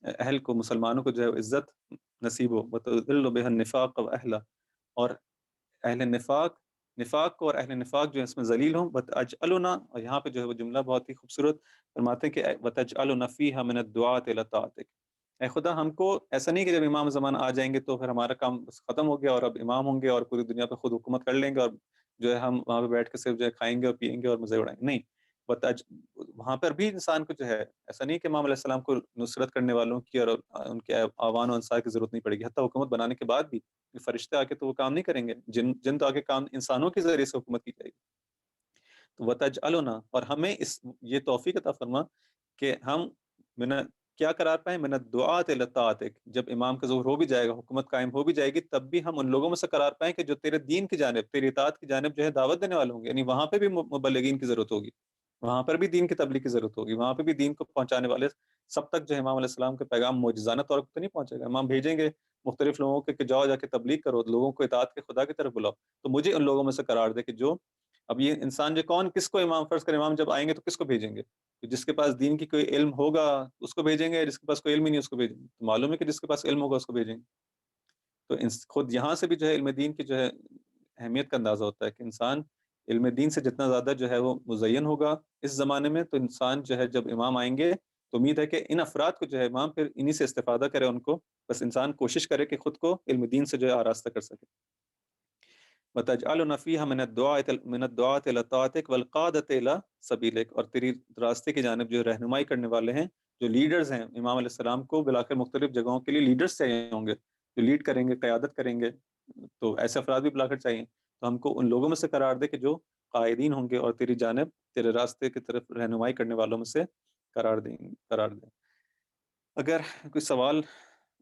اہل کو، مسلمانوں کو جو ہے عزت نصیب ہو، وتذل بہ النفاق و اہلہ، اور اہل نفاق کو اور اہل نفاق جو ہے اس میں ذلیل ہوں، وتجعلنا، اور یہاں پہ جو ہے وہ جملہ بہت ہی خوبصورت فرماتے ہیں کہ وتجعلنا فیہا من الدعاۃ الی طاعتک، اے خدا ہم کو ایسا نہیں کہ جب امام زمان آ جائیں گے تو پھر ہمارا کام بس ختم ہو گیا اور اب امام ہوں گے اور پوری دنیا پہ خود حکومت کر لیں گے اور جو ہے ہم وہاں پہ بیٹھ کے صرف جو ہے کھائیں گے اور پیئیں گے اور مزے اڑائیں گے، نہیں، وتج وہاں پر بھی انسان کو جو ہے ایسا نہیں کہ امام علیہ السلام کو نصرت کرنے والوں کی اور ان کے آوان و انصار کی ضرورت نہیں پڑے گی، حتیٰ حکومت بنانے کے بعد بھی فرشتے آ کے تو وہ کام نہیں کریں گے، جن تو آ کے کام انسانوں کے ذریعے سے حکومت کی جائے گی۔ تو وتجعلنا، اور ہمیں یہ توفیق عطا فرما کہ ہم من کیا قرار پائیں، من الدعات الی طاعتک، جب امام کا ظہور ہو بھی جائے گا، حکومت قائم ہو بھی جائے گی، تب بھی ہم ان لوگوں میں سے قرار پائیں کہ جو تیرے دین کی جانب، تیری اطاعت کی جانب جو ہے دعوت دینے والے ہوں گے، یعنی وہاں پہ بھی مبلغین کی ضرورت ہوگی، وہاں پر بھی دین کی تبلیغ کی ضرورت ہوگی، وہاں پہ بھی دین کو پہنچانے والے سب تک جو ہے امام علیہ السلام کے پیغام معجزانہ طور پر تو نہیں پہنچے گا، امام بھیجیں گے مختلف لوگوں کے کہ جاؤ جا کے تبلیغ کرو، لوگوں کو اطاعت کے خدا کی طرف بلاؤ، تو مجھے ان لوگوں میں سے قرار دے کہ جو اب یہ انسان جو کون کس کو امام فرض کر، امام جب آئیں گے تو کس کو بھیجیں گے؟ جس کے پاس دین کی کوئی علم ہوگا اس کو بھیجیں گے، جس کے پاس کوئی علم ہی نہیں اس کو بھیجیں گے، تو معلوم ہے کہ جس کے پاس علم ہوگا اس کو بھیجیں گے۔ تو خود یہاں سے بھی جو ہے علم دین کی جو ہے اہمیت کا اندازہ ہوتا ہے کہ انسان علم دین سے جتنا زیادہ جو ہے وہ مزین ہوگا اس زمانے میں، تو انسان جو ہے جب امام آئیں گے تو امید ہے کہ ان افراد کو جو ہے امام پھر انہی سے استفادہ کرے، ان کو بس انسان کوشش کرے کہ خود کو علم دین سے جو ہے آراستہ کر سکے۔ وَتَجْعَلُنَا فِيهَا مِنَ الدُّعَاةِ إِلَى طَاعَتِكَ وَالْقَادَةِ إِلَى سَبِيلِكَ، اور تیری راستے کی جانب جو رہنمائی کرنے والے ہیں، جو لیڈرز ہیں، امام علیہ السلام کو بلا کر مختلف جگہوں کے لیے لیڈرز چاہیے ہوں گے جو لیڈ کریں گے، قیادت کریں گے، تو ایسے افراد بھی بلا کر چاہیے، تو ہم کو ان لوگوں میں سے قرار دے کہ جو قائدین ہوں گے اور تیری جانب تیرے راستے کی طرف رہنمائی کرنے والوں میں سے قرار دیں۔ اگر کوئی سوال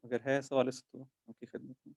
اگر ہے سوال اس تو آپ کی خدمت میں۔